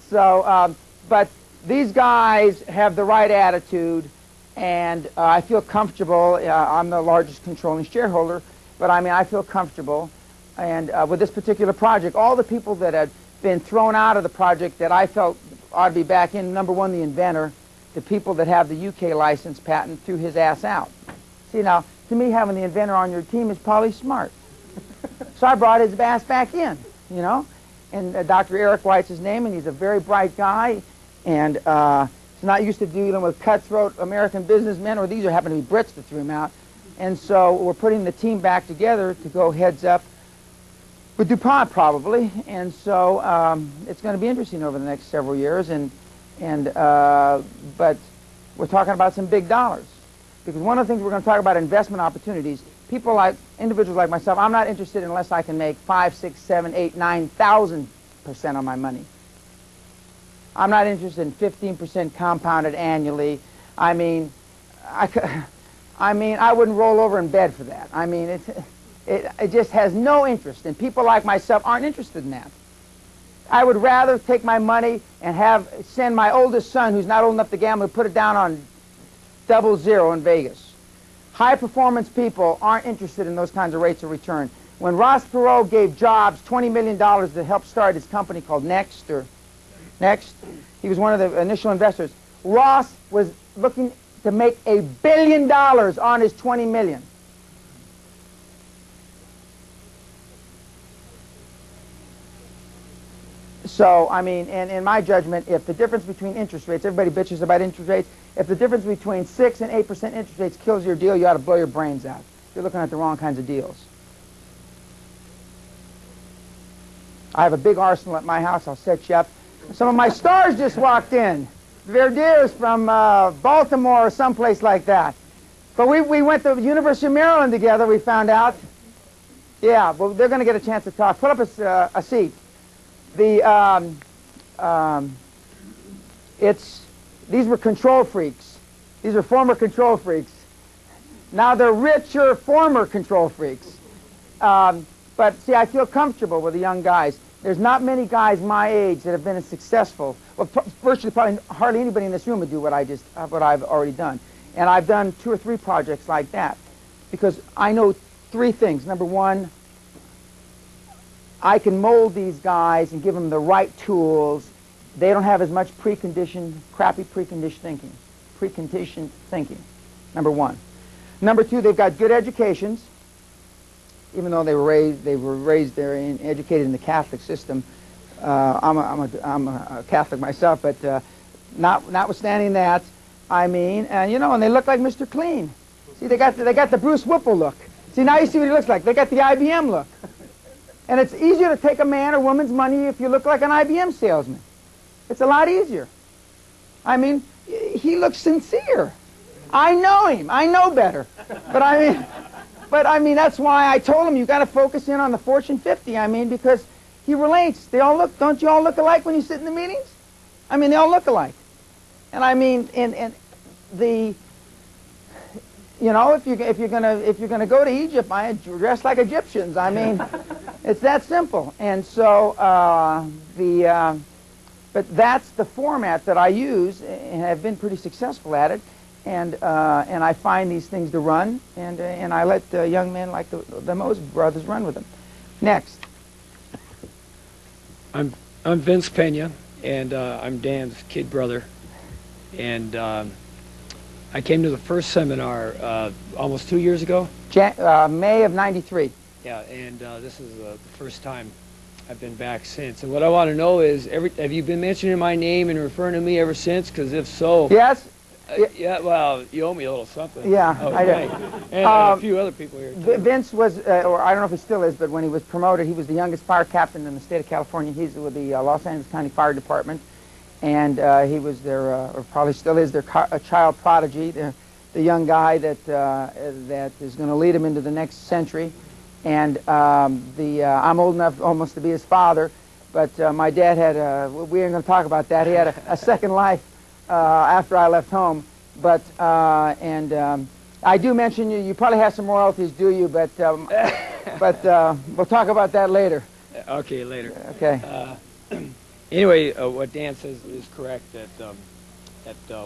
So, but these guys have the right attitude, and I feel comfortable. I'm the largest controlling shareholder, but I mean, I feel comfortable. And with this particular project, all the people that had been thrown out of the project that I felt ought to be back in, number one, the inventor, the people that have the UK license patent threw his ass out. See, now, to me, having the inventor on your team is probably smart. So I brought his ass back in, And Dr. Eric White's his name, and he's a very bright guy. And he's not used to dealing with cutthroat American businessmen, or these happen to be Brits that threw him out. And so we're putting the team back together to go heads up with DuPont probably. And so it's going to be interesting over the next several years. But we're talking about some big dollars. Because one of the things we're going to talk about investment opportunities, individuals like myself, I'm not interested unless I can make 5, 6, 7, 8, 9,000% on my money. I'm not interested in 15% compounded annually. I mean, I wouldn't roll over in bed for that. I mean, it just has no interest, and people like myself aren't interested in that. I would rather take my money and send my oldest son, who's not old enough to gamble, to put it down on 00 in Vegas. High-performance people aren't interested in those kinds of rates of return. When Ross Perot gave Jobs $20 million to help start his company called Next, he was one of the initial investors. Ross was looking to make $1 billion on his $20 million. So, I mean, and in my judgment, if the difference between interest rates, everybody bitches about interest rates, if the difference between 6 and 8% interest rates kills your deal, you ought to blow your brains out. You're looking at the wrong kinds of deals. I have a big arsenal at my house. I'll set you up. Some of my stars just walked in. Verdier's from Baltimore or someplace like that. But we went to the University of Maryland together, we found out. Yeah, well, they're going to get a chance to talk. Put up a seat. These were control freaks. These are former control freaks. Now they're richer former control freaks. But see, I feel comfortable with the young guys. There's not many guys my age that have been as successful. Well, virtually probably hardly anybody in this room would do what I've already done. And I've done 2 or 3 projects like that because I know 3 things. Number one, I can mold these guys and give them the right tools. They don't have as much crappy preconditioned thinking. Number one. Number 2, they've got good educations, even though they were raised there and educated in the Catholic system. I'm a Catholic myself, but notwithstanding that, I mean, and they look like Mr. Clean. See, they got the Bruce Whipple look. See, now you see what he looks like. They got the IBM look. And it's easier to take a man or woman's money if you look like an IBM salesman. It's a lot easier. I mean, he looks sincere. I know him. I know better. But I mean, that's why I told him you got to focus in on the Fortune 50. I mean, because he relates. They all look. Don't you all look alike when you sit in the meetings? I mean, they all look alike. And I mean, and the, if you're gonna go to Egypt, I dress like Egyptians. I mean, it's that simple. And so but that's the format that I use, and have been pretty successful at it. And I find these things to run, and I let young men like the Moses brothers run with them. Next. I'm Vince Pena, and I'm Dan's kid brother. And I came to the first seminar almost 2 years ago. May of '93. Yeah, and this is the first time I've been back since. And what I want to know is, have you been mentioning my name and referring to me ever since? Because if so... Yes. Yeah, well, you owe me a little something. Yeah, okay. I do. And a few other people here, too. Vince was, or I don't know if he still is, but when he was promoted, he was the youngest fire captain in the state of California. He's with the Los Angeles County Fire Department. And he was their, or probably still is, their child prodigy, the young guy that is going to lead him into the next century. And I'm old enough almost to be his father, but my dad had, we ain't going to talk about that. He had a second life after I left home. But, I do mention you probably have some royalties, do you? But, we'll talk about that later. Okay, later. Okay. Anyway, what Dan says is correct. At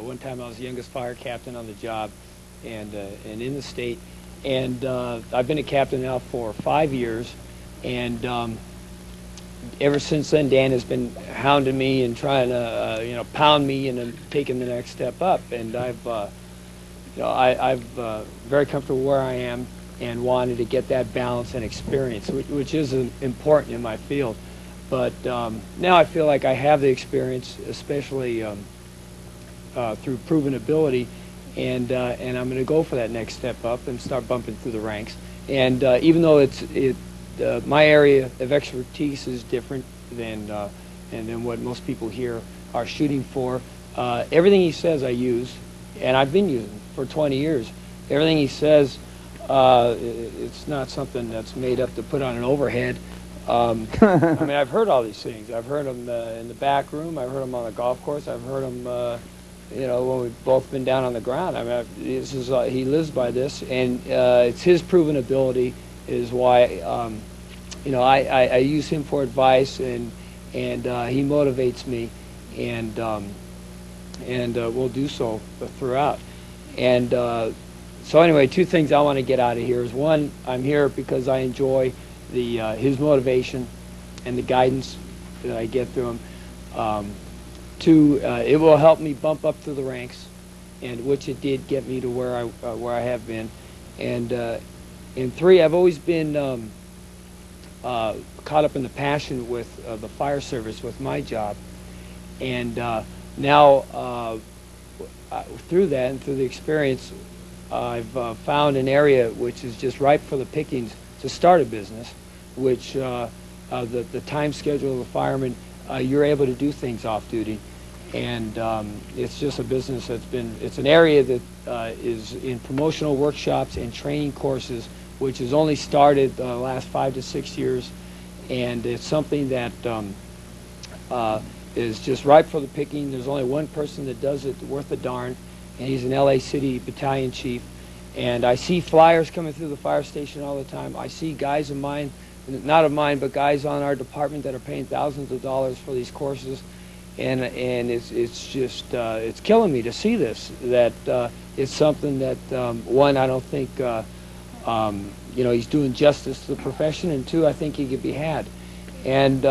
one time I was the youngest fire captain on the job, and in the state, and I've been a captain now for 5 years, and ever since then Dan has been hounding me and trying to pound me and taking the next step up, and I've very comfortable where I am and wanted to get that balance and experience, which is important in my field. But now I feel like I have the experience, especially through proven ability, and I'm going to go for that next step up and start bumping through the ranks. And even though my area of expertise is different than what most people here are shooting for, everything he says I use, and I've been using for 20 years. Everything he says, it's not something that's made up to put on an overhead. I mean, I've heard all these things. I've heard them in the back room. I've heard them on the golf course. I've heard them, when we've both been down on the ground. I mean, he lives by this, and it's his proven ability is why, I use him for advice, and he motivates me, and will do so throughout. And so anyway, 2 things I want to get out of here is, one, I'm here because I enjoy his motivation and the guidance that I get through him. 2, it will help me bump up through the ranks, and which it did get me to where I have been. And 3, I've always been caught up in the passion with the fire service with my job, and now through that and through the experience, I've found an area which is just ripe for the pickings to start a business, which the time schedule of the firemen, you're able to do things off duty, And it's just a business it's an area that is in promotional workshops and training courses, which has only started the last 5 to 6 years, and it's something that is just ripe for the picking. There's only one person that does it worth a darn, and he's an LA City battalion chief. And I see flyers coming through the fire station all the time. I see guys of mine, not of mine, but guys on our department that are paying thousands of dollars for these courses. And it's just it's killing me to see this. That it's something that one, I don't think he's doing justice to the profession, and two, I think he could be had. And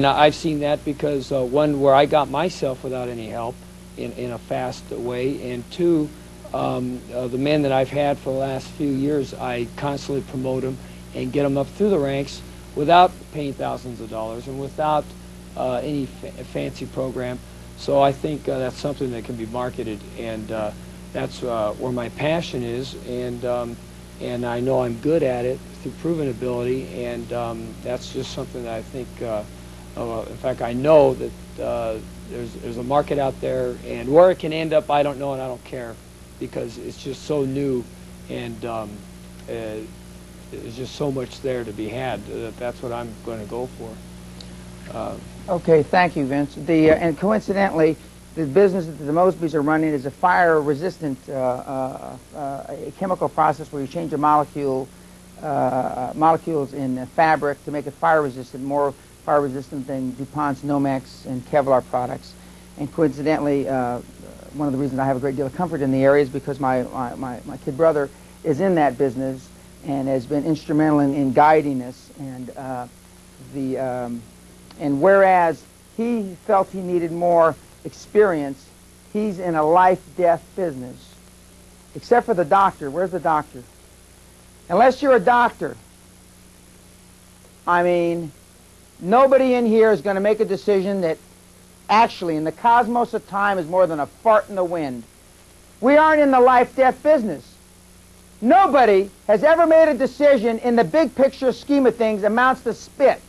I've seen that because one, where I got myself without any help in a fast way, and two, the men that I've had for the last few years, I constantly promote them and get them up through the ranks without paying thousands of dollars and without any fancy program. So I think that's something that can be marketed, and that's where my passion is, and I know I'm good at it through proven ability, and that's just something that I think, in fact, I know that there's a market out there, and where it can end up, I don't know, and I don't care, because it's just so new, and there's just so much there to be had. That's what I'm going to go for. Okay, thank you, Vince. And coincidentally, the business that the Mosbys are running is a fire-resistant a chemical process where you change the molecules in fabric to make it fire-resistant, more fire-resistant than DuPont's Nomex and Kevlar products. And coincidentally, one of the reasons I have a great deal of comfort in the area is because my kid brother is in that business and has been instrumental in guiding us. And whereas he felt he needed more experience, he's in a life-death business. Except for the doctor. Where's the doctor? Unless you're a doctor, I mean, nobody in here is going to make a decision that actually in the cosmos of time is more than a fart in the wind. We aren't in the life-death business. Nobody has ever made a decision in the big picture scheme of things amounts to spit.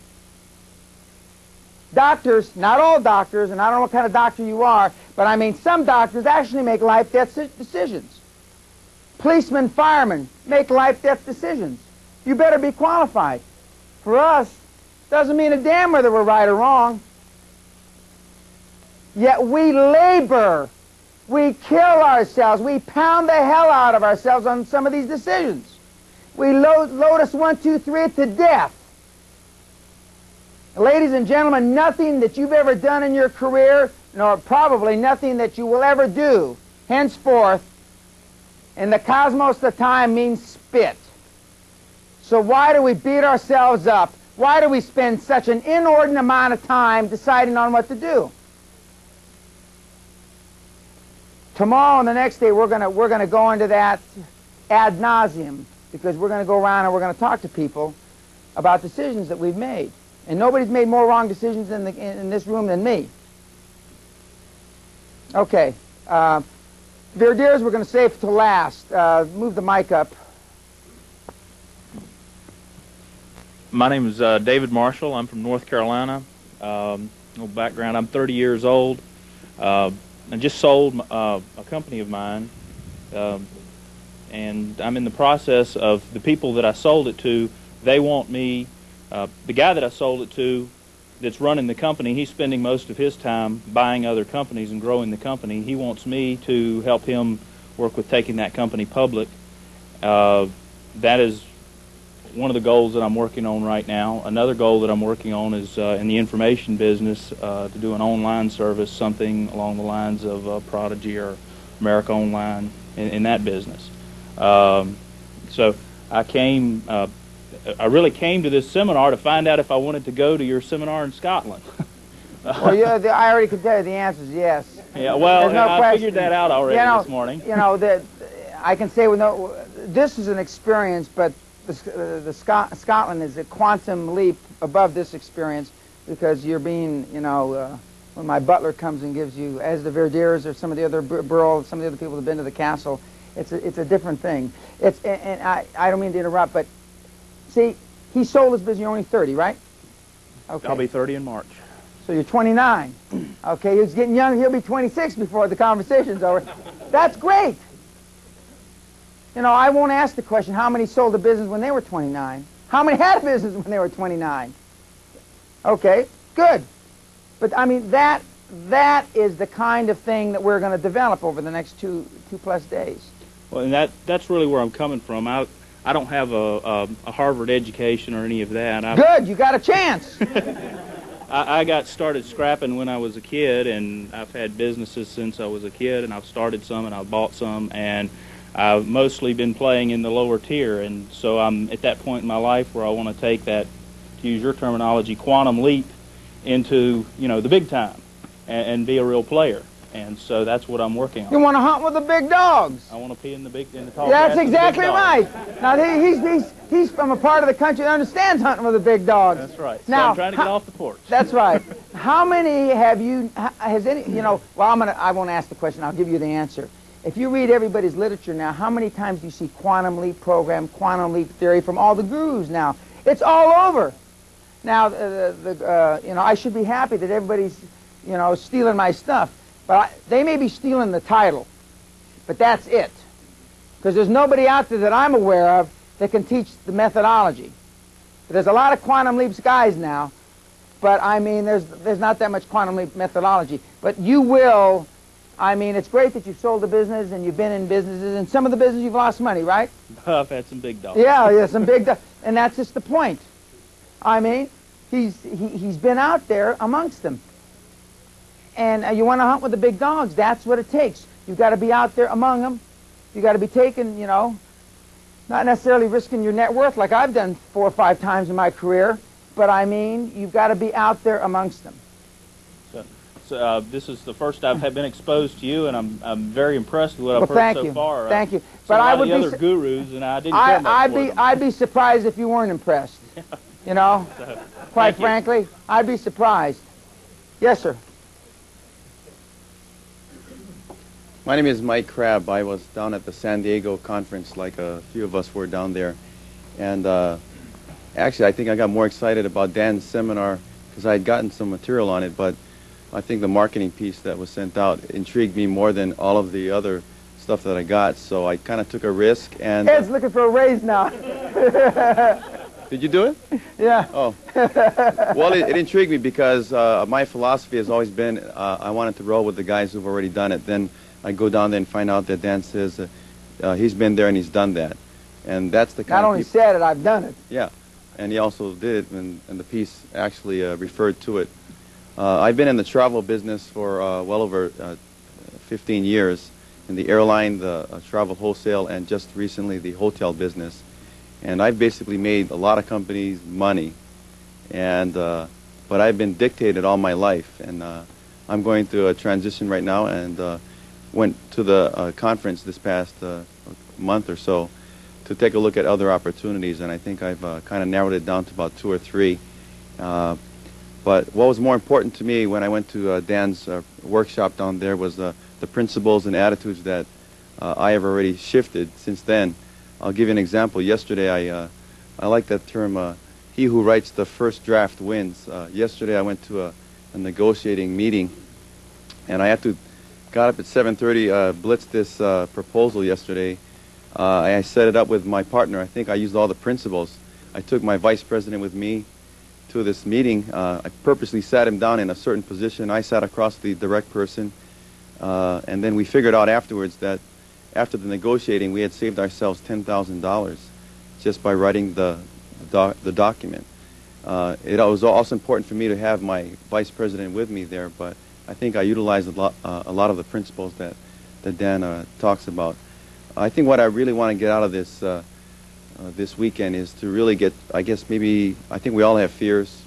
Doctors, not all doctors, and I don't know what kind of doctor you are, but I mean some doctors actually make life-death decisions. Policemen, firemen make life-death decisions. You better be qualified. For us, doesn't mean a damn whether we're right or wrong. Yet we labor, we kill ourselves, we pound the hell out of ourselves on some of these decisions. We Lotus 1, 2, 3 to death. Ladies and gentlemen, nothing that you've ever done in your career, nor probably nothing that you will ever do henceforth in the cosmos of time means spit. So why do we beat ourselves up? Why do we spend such an inordinate amount of time deciding on what to do? Tomorrow and the next day we're gonna go into that ad nauseum, because we're going to go around and we're going to talk to people about decisions that we've made. And nobody's made more wrong decisions in this room than me. Okay. Verdiers we're going to save to last. Move the mic up. My name is David Marshall. I'm from North Carolina. No background. I'm 30 years old. I just sold a company of mine, and I'm in the process of the people that I sold it to. They want me. The guy that I sold it to, that's running the company, he's spending most of his time buying other companies and growing the company. He wants me to help him work with taking that company public. That is one of the goals that I'm working on right now. Another goal that I'm working on is in the information business, to do an online service, something along the lines of Prodigy or America Online in that business. So I really came to this seminar to find out if I wanted to go to your seminar in Scotland. Well, yeah, I already could tell you the answer is yes. Yeah, well, no I question. figured that out already this morning. You know, I can say this is an experience, but Scotland is a quantum leap above this experience, because you're being, when my butler comes and gives you, as the Verdiers or some of the other Burl, some of the other people that have been to the castle, it's a different thing. And I don't mean to interrupt, but see, he sold his business. You're only 30, right? Okay. I'll be 30 in March. So you're 29. Okay, he's getting young. He'll be 26 before the conversation's over. That's great. You know, I won't ask the question, how many sold a business when they were 29? How many had a business when they were 29? Okay, good. But, I mean, that is the kind of thing that we're going to develop over the next two-plus days. Well, and that's really where I'm coming from. I don't have a Harvard education or any of that. Good, you got a chance. I got started scrapping when I was a kid, and I've had businesses since I was a kid, and I've started some and I've bought some, and I've mostly been playing in the lower tier, and so I'm at that point in my life where I want to take that, to use your terminology, quantum leap into, you know, the big time and be a real player. And so that's what I'm working on. You want to hunt with the big dogs. I want to be in the tall That's grass exactly with the big dogs. right. Now he's from a part of the country that understands hunting with the big dogs. That's right. So now, I'm trying to get off the porch. That's right. How many have you? Has any? You know? Well, I won't ask the question. I'll give you the answer. If you read everybody's literature now, how many times do you see quantum leap program, quantum leap theory from all the gurus now? It's all over. Now, you know, I should be happy that everybody's, you know, stealing my stuff. But they may be stealing the title, but that's it. Because there's nobody out there that I'm aware of that can teach the methodology. But there's a lot of quantum leaps guys now, but I mean, there's not that much quantum leap methodology. But you will, I mean, it's great that you've sold a business and you've been in businesses, and some of the business you've lost money, right? I've had some big dogs. Yeah, some big dogs. And that's just the point. I mean, he's been out there amongst them. And you want to hunt with the big dogs, that's what it takes. You've got to be out there among them. You've got to be taking, you know, not necessarily risking your net worth like I've done 4 or 5 times in my career, but I mean, you've got to be out there amongst them. So this is the first I've been exposed to you, and I'm very impressed with what I've heard so far. Thank you. But I would be other gurus, and I didn't care much for them. I'd be surprised if you weren't impressed. You know, quite frankly, I'd be surprised. Yes, sir. My name is Mike Crabb. I was down at the San Diego conference, like a few of us were down there. And actually, I think I got more excited about Dan's seminar because I had gotten some material on it, but I think the marketing piece that was sent out intrigued me more than all of the other stuff that I got. So I kind of took a risk. And Ed's looking for a raise now. Did you do it? Yeah. Oh. Well, it intrigued me because my philosophy has always been I wanted to roll with the guys who've already done it. Then I go down there and find out that Dan says he's been there and he's done that. And that's the kind Not only said it, I've done it. Yeah. And he also did it, and the piece actually referred to it. I've been in the travel business for well over 15 years, in the airline, the travel wholesale, and just recently the hotel business. And I've basically made a lot of companies money, and but I've been dictated all my life. And I'm going through a transition right now, and went to the conference this past month or so to take a look at other opportunities, and I think I've kind of narrowed it down to about 2 or 3. But what was more important to me when I went to Dan's workshop down there was the principles and attitudes that I have already shifted since then. I'll give you an example. Yesterday, I like that term, he who writes the first draft wins. Yesterday I went to a negotiating meeting, and I got up at 7:30, blitzed this proposal yesterday. I set it up with my partner. I think I used all the principles. I took my vice president with me to this meeting. I purposely sat him down in a certain position. I sat across the direct person, and then we figured out afterwards that after the negotiating, we had saved ourselves $10,000 just by writing the document. It was also important for me to have my vice president with me there, but I think I utilized a lot of the principles that Dan talks about. I think what I really want to get out of this this weekend is to really get, I think we all have fears,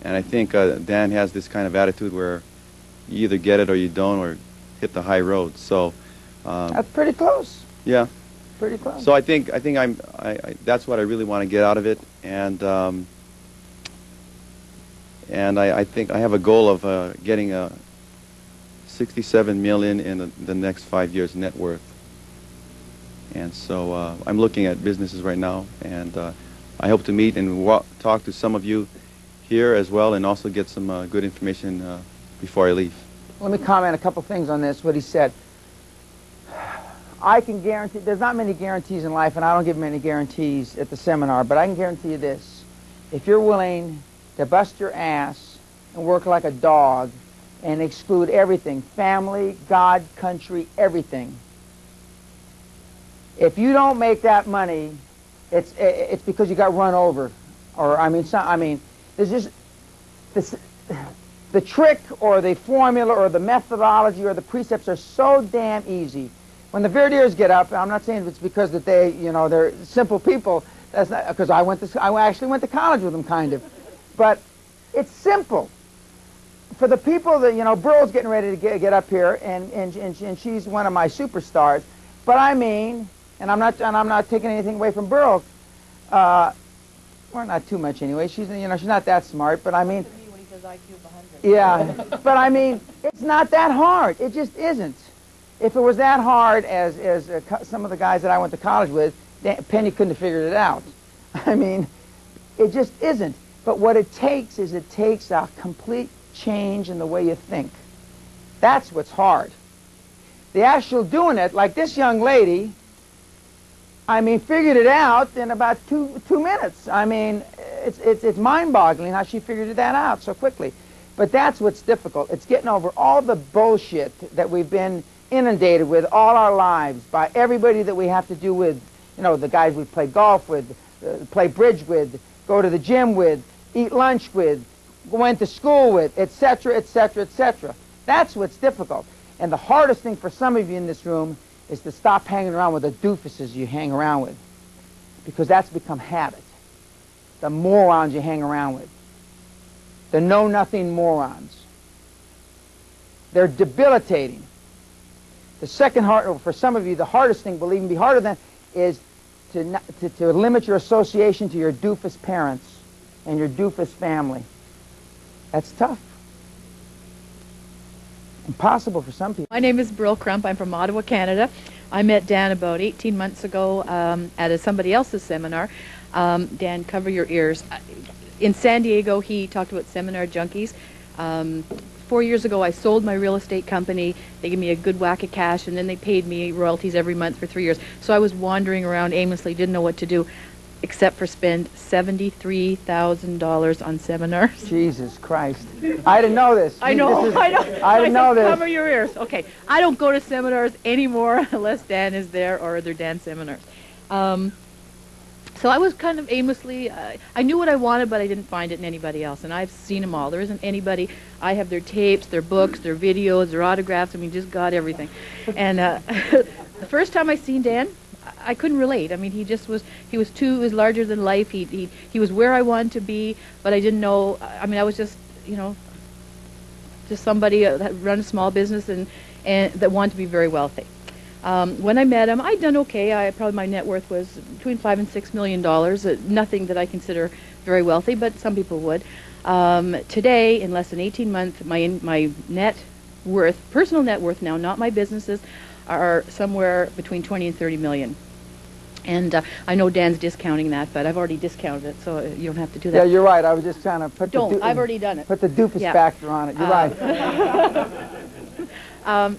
and I think Dan has this kind of attitude where you either get it or you don't, or hit the high road. So that's pretty close. Yeah, pretty close. So I think that's what I really want to get out of it, and I think I have a goal of getting a $67 million in the next 5 years net worth. And so I'm looking at businesses right now, and I hope to meet and talk to some of you here as well and also get some good information before I leave. Let me comment a couple things on this, what he said. I can guarantee, there's not many guarantees in life, and I don't give many guarantees at the seminar, but I can guarantee you this. If you're willing to bust your ass and work like a dog and exclude everything, family, God, country, everything, if you don't make that money, it's because you got run over. Or, there's just this, the trick or the formula or the methodology or the precepts are so damn easy. When the Verdiers get up, I'm not saying it's because that they, they're simple people. That's not because I actually went to college with them, kind of. But it's simple. For the people that, Burl's getting ready to get up here, and she's one of my superstars. But I mean, and I'm not taking anything away from Burl. Well, not too much anyway. She's not that smart, but I mean. Yeah, but I mean, it's not that hard. It just isn't. If it was that hard as some of the guys that I went to college with, Penny couldn't have figured it out. I mean, it just isn't. But what it takes is it takes a complete change in the way you think. That's what's hard. The actual doing it, like this young lady, figured it out in about two minutes. It's mind-boggling how she figured that out so quickly. But that's what's difficult. It's getting over all the bullshit that we've been inundated with all our lives by everybody that we have to do with, the guys we play golf with, play bridge with, go to the gym with, eat lunch with, went to school with, etc., etc., etc. That's what's difficult. And the hardest thing for some of you in this room is to stop hanging around with the doofuses you hang around with, because that's become habit. The morons you hang around with. The know-nothing morons. They're debilitating. The second for some of you, the hardest thing, will even be harder than, is to limit your association to your doofus parents and your doofus family. That's tough. Impossible for some people. My name is Brill Crump. I'm from Ottawa, Canada. I met Dan about 18 months ago at somebody else's seminar. Dan, cover your ears. In San Diego, he talked about seminar junkies. 4 years ago, I sold my real estate company. They gave me a good whack of cash, and then they paid me royalties every month for 3 years. So I was wandering around aimlessly, didn't know what to do, except for spend $73,000 on seminars. Jesus Christ. I didn't know this. I know. I didn't know this. Cover your ears. Okay. I don't go to seminars anymore unless Dan is there or they're Dan seminars. So I was kind of aimlessly, I knew what I wanted, but I didn't find it in anybody else. And I've seen them all. There isn't anybody. I have their tapes, their books, their videos, their autographs. Just got everything. And the first time I seen Dan, I couldn't relate. He was larger than life. He was where I wanted to be, but I didn't know. I was just, just somebody that run a small business and that wanted to be very wealthy. When I met him, I'd done okay. Probably my net worth was between $5 and $6 million. Nothing that I consider very wealthy, but some people would. Today, in less than 18 months, my net worth, personal net worth now, not my businesses, are somewhere between 20 and 30 million. And I know Dan's discounting that, but I've already discounted it, so you don't have to do that. Yeah, you're right. I was just trying to put I've already done it. Put the doofus factor on it. You're right.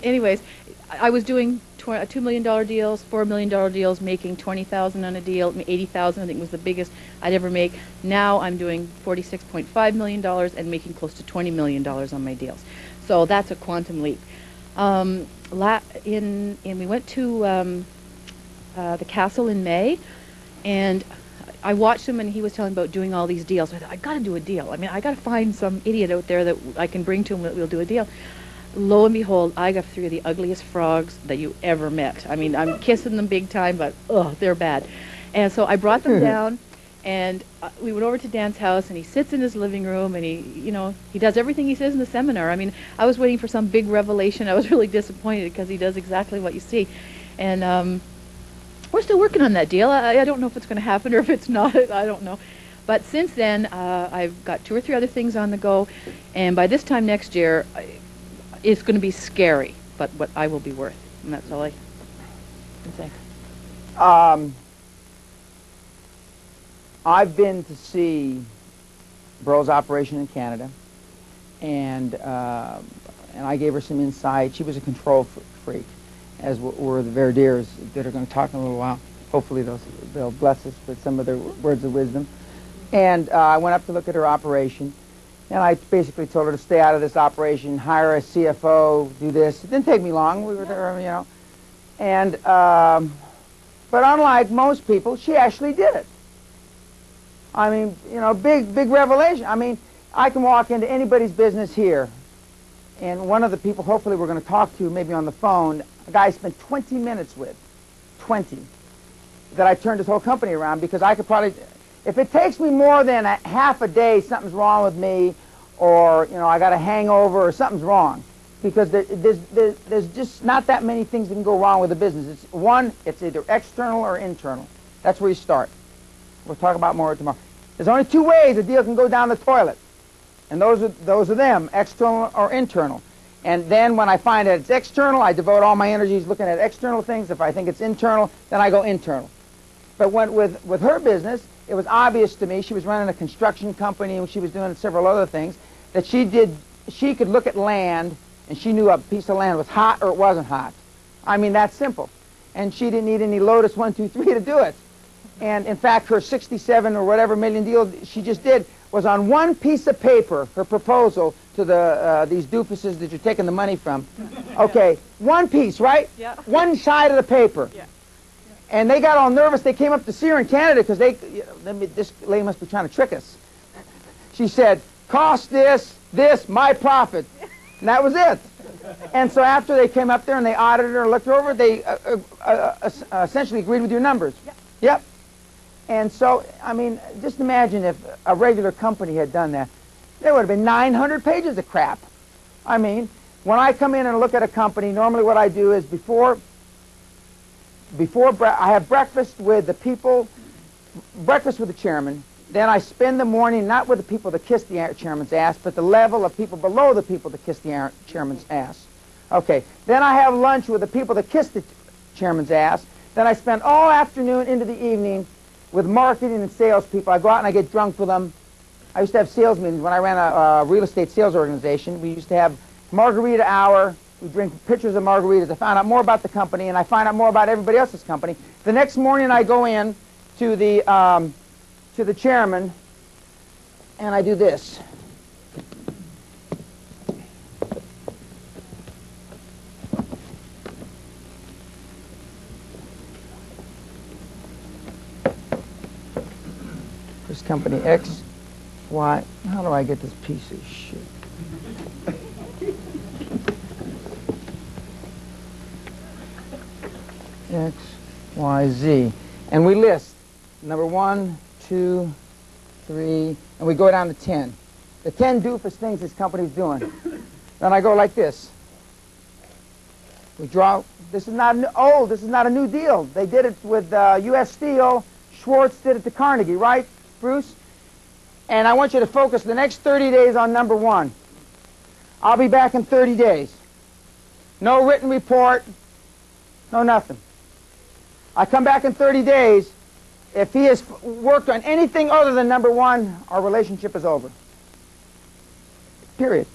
Anyways, I was doing $2 million deals, $4 million deals, making $20,000 on a deal, $80,000 I think was the biggest I'd ever make. Now I'm doing $46.5 million and making close to $20 million on my deals. So that's a quantum leap. We went to the castle in May, and I watched him, and he was telling about doing all these deals. I thought, I got to do a deal. I got to find some idiot out there that I can bring to him that we'll do a deal. Lo and behold, I got 3 of the ugliest frogs that you ever met. I'm kissing them big time, but they're bad. And so I brought them down, and we went over to Dan's house, and he sits in his living room, and he does everything he says in the seminar. I was waiting for some big revelation. I was really disappointed because he does exactly what you see. And we're still working on that deal. I don't know if it's going to happen or if it's not. I don't know. But since then, I've got 2 or 3 other things on the go, and by this time next year, it's going to be scary, but what I will be worth, and that's all I can say. I've been to see Burl's operation in Canada, and I gave her some insight. She was a control freak, as were the Verdiers that are going to talk in a little while. Hopefully they'll bless us with some of their words of wisdom. And I went up to look at her operation, and I basically told her to stay out of this operation, hire a CFO, do this. It didn't take me long. We were there, you know. And but unlike most people, she actually did it. I mean, you know, big revelation. I mean, I can walk into anybody's business here, and one of the people hopefully we're going to talk to, maybe on the phone, a guy I spent 20 minutes with, 20, that I turned his whole company around, because I could probably, if it takes me more than half a day, something's wrong with me, or, you know, I got a hangover, or something's wrong. Because there's just not that many things that can go wrong with a business. It's either external or internal. That's where you start. We'll talk about more tomorrow. There's only two ways a deal can go down the toilet. And those are them, external or internal. And then when I find that it's external, I devote all my energies looking at external things. If I think it's internal, then I go internal. But with her business, it was obvious to me, she was running a construction company and she was doing several other things, that she could look at land and she knew a piece of land was hot or it wasn't hot. I mean, that's simple. And she didn't need any Lotus 1, 2, 3 to do it. And in fact, her 67 or whatever million deal she just did was on one piece of paper, her proposal to these doofuses that you're taking the money from. Okay, one piece, right? Yeah. One side of the paper. Yeah. And they got all nervous. They came up to see her in Canada because this lady must be trying to trick us. She said, cost this, my profit. And that was it. And so after they came up there and they audited her and looked her over, they essentially agreed with your numbers. Yep. Yep. And so, I mean, just imagine if a regular company had done that. There would have been 900 pages of crap. I mean, when I come in and look at a company, normally what I do is before I have breakfast with the people, breakfast with the chairman. Then I spend the morning not with the people that kiss the chairman's ass, but the level of people below the people that kiss the chairman's ass. Okay. Then I have lunch with the people that kiss the chairman's ass. Then I spend all afternoon into the evening with marketing and sales people. I go out and I get drunk with them. I used to have sales meetings when I ran a real estate sales organization. We used to have margarita hour. We drink pitchers of margaritas. I found out more about the company, and I find out more about everybody else's company. The next morning I go in to the chairman, and I do this. This company X, Y. How do I get this piece of shit? X, Y, Z. And we list number 1, 2, 3, and we go down to 10. The 10 doofus things this company's doing. Then I go like this. We draw. This is not this is not a new deal. They did it with U.S. Steel. Schwartz did it to Carnegie, right, Bruce? And I want you to focus the next 30 days on number 1. I'll be back in 30 days. No written report. No nothing. I come back in 30 days. If he has worked on anything other than number 1, our relationship is over. Period.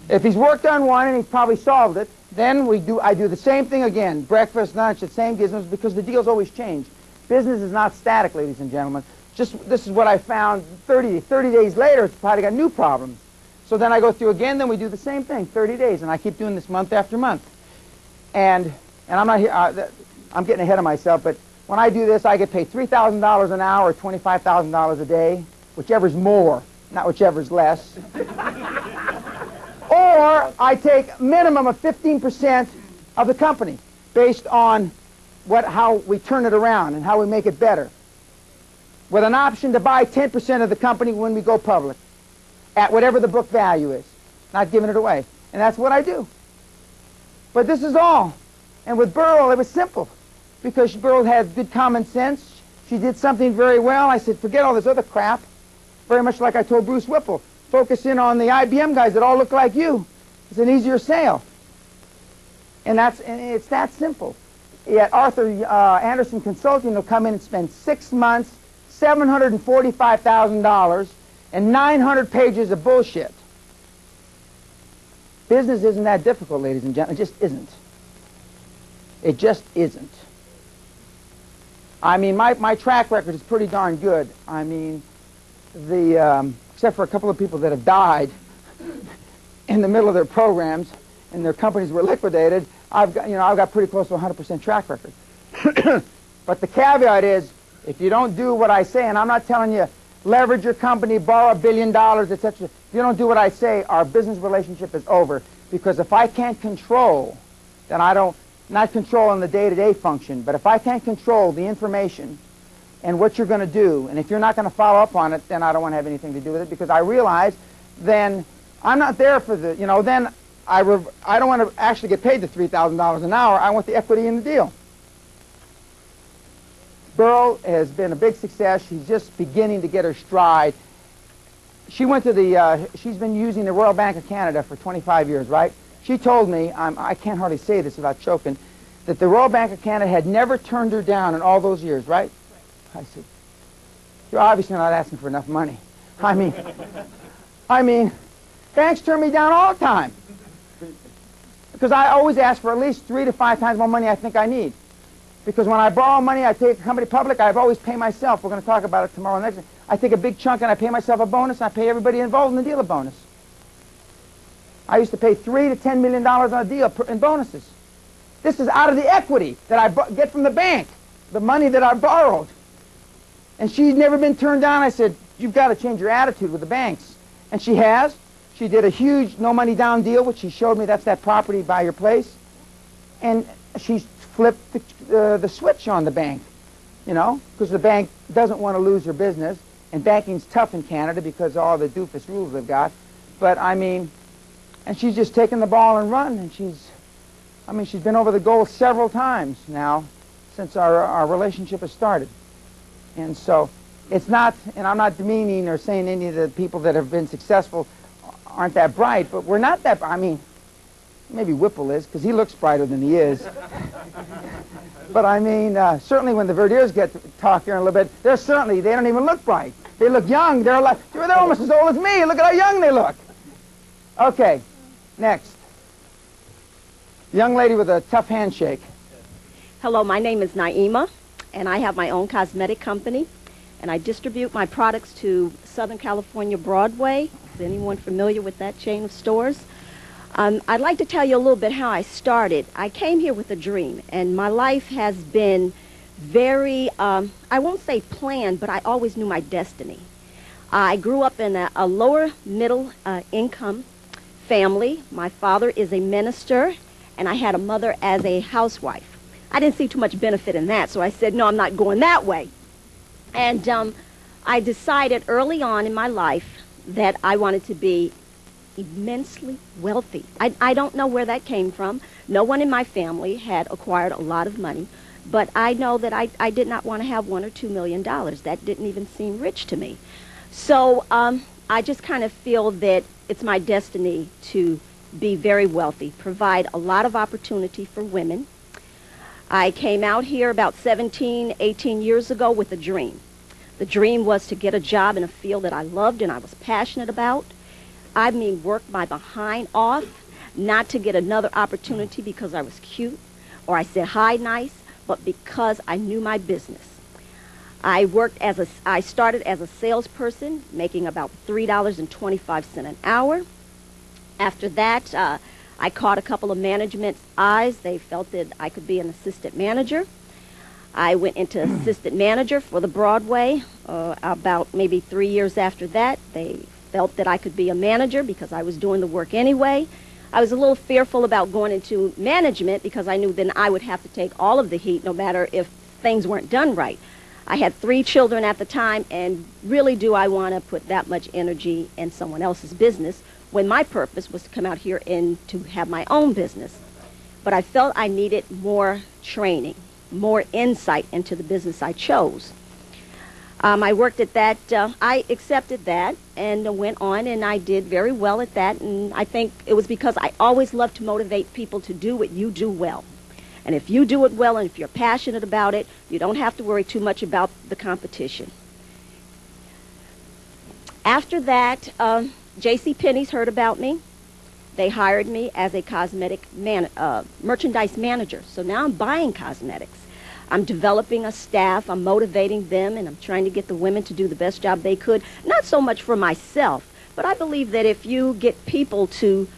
If he's worked on one and he's probably solved it, then I do the same thing again. Breakfast, lunch, the same gizmos, because the deals always change. Business is not static, ladies and gentlemen. This is what I found 30 days later. It's probably got new problems. So then I go through again, then we do the same thing, 30 days, and I keep doing this month after month. And I'm not here, I'm getting ahead of myself, but when I do this, I get paid $3,000 an hour or $25,000 a day, whichever's more, not whichever's less. Or I take minimum of 15% of the company based on how we turn it around and how we make it better, with an option to buy 10% of the company when we go public at whatever the book value is, not giving it away. And that's what I do. But this is all. And with Burl, it was simple, because Burl had good common sense. She did something very well. I said, forget all this other crap. Very much like I told Bruce Whipple, focus in on the IBM guys that all look like you. It's an easier sale. And it's that simple. Yet Arthur Anderson Consulting will come in and spend 6 months, $745,000, and 900 pages of bullshit. Business isn't that difficult, ladies and gentlemen. It just isn't. It just isn't. I mean, my track record is pretty darn good. I mean, except for a couple of people that have died in the middle of their programs and their companies were liquidated, I've got pretty close to 100% track record. But the caveat is, if you don't do what I say, and I'm not telling you leverage your company, borrow $1 billion, etc. If you don't do what I say, our business relationship is over. Because if I can't control, then I don't, not control on the day-to-day function, but if I can't control the information and what you're going to do, and if you're not going to follow up on it, then I don't want to have anything to do with it, because I realize then I'm not there for the, then I don't want to actually get paid the $3,000 an hour. I want the equity in the deal. Burl has been a big success. She's just beginning to get her stride. She went to she's been using the Royal Bank of Canada for 25 years, right? She told me, I can't hardly say this without choking, that the Royal Bank of Canada had never turned her down in all those years, right? I said, you're obviously not asking for enough money. I mean, banks turn me down all the time. Because I always ask for at least 3 to 5 times more money I think I need. Because when I borrow money, I take a company public, I've always pay myself. We're going to talk about it tomorrow next. I take a big chunk and I pay myself a bonus, and I pay everybody involved in the deal a bonus. I used to pay $3 to $10 million on a deal in bonuses. This is out of the equity that I get from the bank, the money that I borrowed. And she's never been turned down. I said, you've got to change your attitude with the banks. And she has. She did a huge no money down deal, which she showed me. That's that property by your place. And she's flipped the switch on the bank, because the bank doesn't want to lose her business. And banking's tough in Canada because of all the doofus rules they've got. But, I mean, and she's just taken the ball and run. And she's been over the goal several times now since our relationship has started. And so it's not, and I'm not demeaning or saying any of the people that have been successful aren't that bright, but we're not that, maybe Whipple is, because he looks brighter than he is. But certainly when the Verdiers get to talk here in a little bit, they don't even look bright. They look young. They're almost as old as me. Look at how young they look. Okay, next. Young lady with a tough handshake. Hello, my name is Naima, and I have my own cosmetic company, and I distribute my products to Southern California Broadway. Is anyone familiar with that chain of stores? I'd like to tell you a little bit how I started. I came here with a dream, and my life has been very, I won't say planned, but I always knew my destiny. I grew up in a lower middle income family. My father is a minister, and I had a mother as a housewife. I didn't see too much benefit in that, so I said, no, I'm not going that way. And I decided early on in my life that I wanted to be immensely wealthy. I don't know where that came from. No one in my family had acquired a lot of money, but I know that I did not want to have $1 or $2 million. That didn't even seem rich to me. So I just kind of feel that it's my destiny to be very wealthy, provide a lot of opportunity for women. I came out here about 17, 18 years ago with a dream. The dream was to get a job in a field that I loved and I was passionate about. I mean, work my behind off, not to get another opportunity because I was cute or I said hi nice, but because I knew my business. I started as a salesperson, making about $3.25 an hour. After that, I caught a couple of management's eyes. They felt that I could be an assistant manager. I went into assistant manager for the Broadway. About maybe 3 years after that, they felt that I could be a manager because I was doing the work anyway. I was a little fearful about going into management because I knew then I would have to take all of the heat no matter if things weren't done right. I had 3 children at the time, and really do I want to put that much energy in someone else's business when my purpose was to come out here and to have my own business. But I felt I needed more training, more insight into the business I chose. I worked at that, I accepted that and went on, and I did very well at that, and I think it was because I always loved to motivate people to do what you do well. And if you do it well and if you're passionate about it, you don't have to worry too much about the competition. After that, J.C. Penney's heard about me. They hired me as a cosmetic merchandise manager. So now I'm buying cosmetics. I'm developing a staff. I'm motivating them, and I'm trying to get the women to do the best job they could. Not so much for myself, but I believe that if you get people to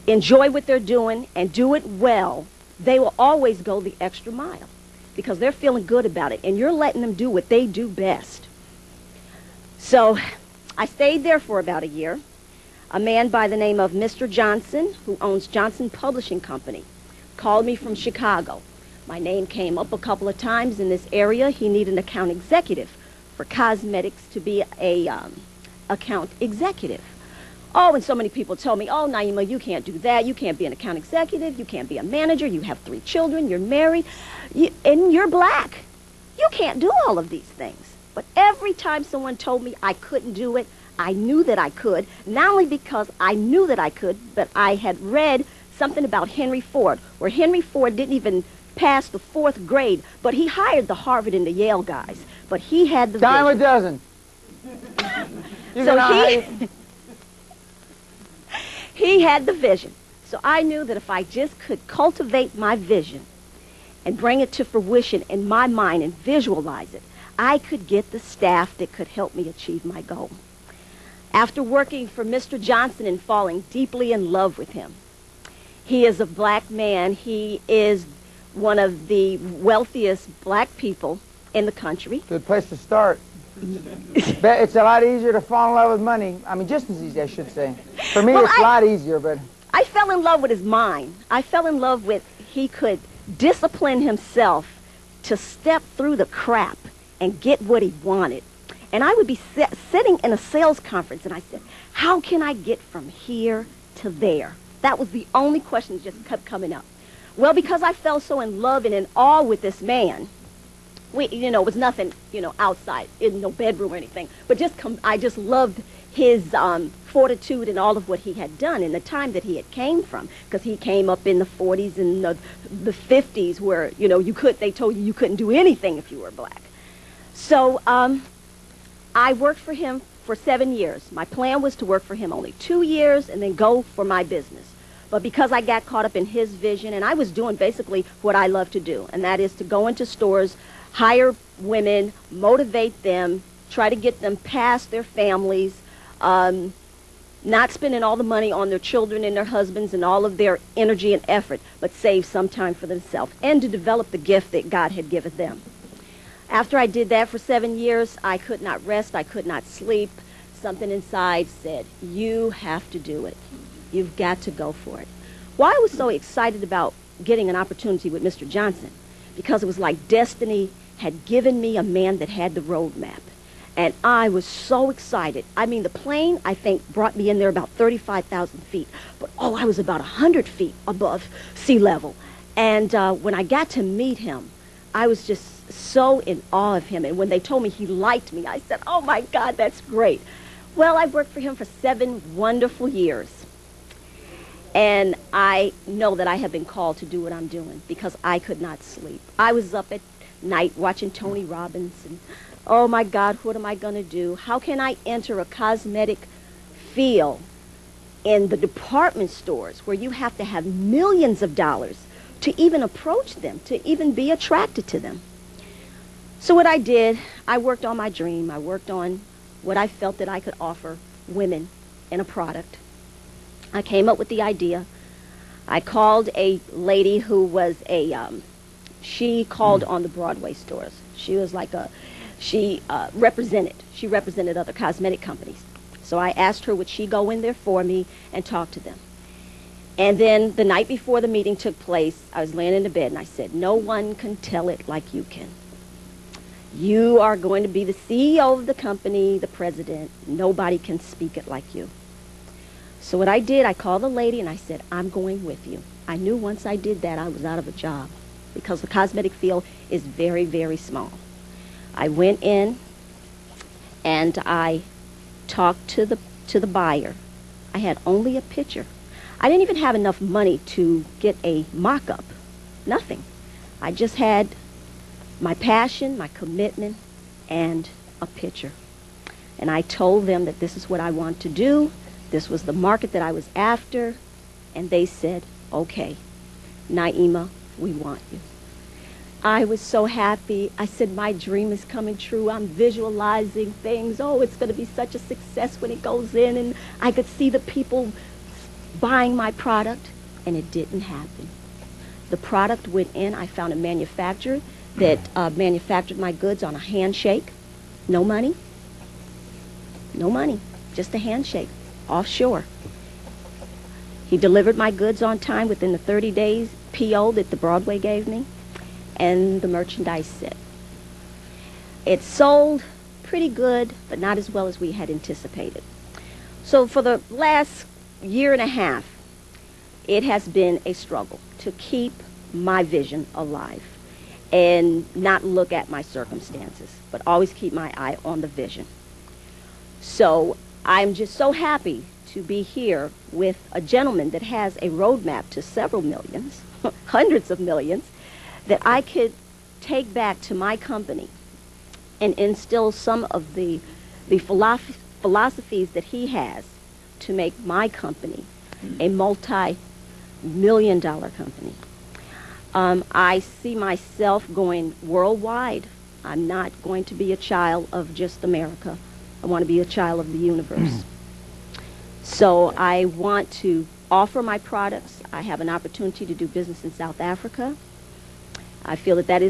enjoy what they're doing and do it well, they will always go the extra mile because they're feeling good about it, and you're letting them do what they do best. So I stayed there for about a year. A man by the name of Mr. Johnson, who owns Johnson Publishing Company, called me from Chicago. My name came up a couple of times in this area. He needed an account executive for cosmetics to be a account executive. Oh, and so many people told me, oh, Naima, you can't do that. You can't be an account executive. You can't be a manager. You have 3 children. You're married. And you're black. You can't do all of these things. But every time someone told me I couldn't do it, I knew that I could, not only because I knew that I could, but I had read something about Henry Ford, where Henry Ford didn't even pass the 4th grade, but he hired the Harvard and the Yale guys. But he had the Dime a vision. dozen. He had the vision. So I knew that if I just could cultivate my vision and bring it to fruition in my mind and visualize it, I could get the staff that could help me achieve my goal. After working for Mr. Johnson and falling deeply in love with him, he is a black man. He is one of the wealthiest black people in the country. Good place to start. It's a lot easier to fall in love with money. I mean, just as easy, I should say. For me, it's a lot easier, but... I fell in love with his mind. I fell in love with he could discipline himself to step through the crap and get what he wanted. And I would be sitting in a sales conference, and I said, how can I get from here to there? That was the only question that just kept coming up. Well, because I fell so in love and in awe with this man, it was nothing, outside, in no bedroom or anything, but I just loved his fortitude and all of what he had done in the time that he had came from, because he came up in the 40s and the 50s where, they told you couldn't do anything if you were black. So I worked for him for 7 years. My plan was to work for him only 2 years and then go for my business. But because I got caught up in his vision, and I was doing basically what I love to do, and that is to go into stores, hire women, motivate them, try to get them past their families, not spending all the money on their children and their husbands and all of their energy and effort, but save some time for themselves and to develop the gift that God had given them. After I did that for 7 years, I could not rest, I could not sleep. Something inside said, you have to do it. You've got to go for it. Why I was so excited about getting an opportunity with Mr. Johnson, because it was like destiny had given me a man that had the roadmap. And I was so excited. I mean, the plane, I think, brought me in there about 35,000 feet. But, I was about 100 feet above sea level. And when I got to meet him, I was just so in awe of him. And when they told me he liked me, I said, oh, my God, that's great. Well, I worked for him for 7 wonderful years. And I know that I have been called to do what I'm doing because I could not sleep. I was up at night watching Tony Robbins and, oh my God, what am I going to do? How can I enter a cosmetic field in the department stores where you have to have millions of dollars to even approach them, to even be attracted to them? So what I did, I worked on my dream. I worked on what I felt that I could offer women in a product. I came up with the idea. I called a lady who was she called on the Broadway stores. She was like she represented other cosmetic companies. So I asked her, would she go in there for me and talk to them? And then the night before the meeting took place, I was laying in the bed and I said, no one can tell it like you can. You are going to be the CEO of the company, the president. Nobody can speak it like you. So what I did, I called the lady and I said, I'm going with you. I knew once I did that, I was out of a job because the cosmetic field is very, very small. I went in and I talked to the buyer. I had only a picture. I didn't even have enough money to get a mock-up. Nothing. I just had my passion, my commitment, and a picture. And I told them that this is what I want to do. This was the market that I was after. And they said, okay, Naima, we want you. I was so happy. I said, my dream is coming true. I'm visualizing things. Oh, it's going to be such a success when it goes in. And I could see the people buying my product. And it didn't happen. The product went in. I found a manufacturer that manufactured my goods on a handshake. No money. No money. Just a handshake. Offshore. He delivered my goods on time within the 30 days PO that the Broadway gave me. And the merchandise set. It sold pretty good, but not as well as we had anticipated. So for the last year and a half, it has been a struggle to keep my vision alive and not look at my circumstances, but always keep my eye on the vision. So I'm just so happy to be here with a gentleman that has a roadmap to several millions, hundreds of millions, that I could take back to my company and instill some of the philosophies that he has to make my company a multi-million-dollar company. I see myself going worldwide. I'm not going to be a child of just America. I want to be a child of the universe. So I want to offer my products. I have an opportunity to do business in South Africa. I feel that that is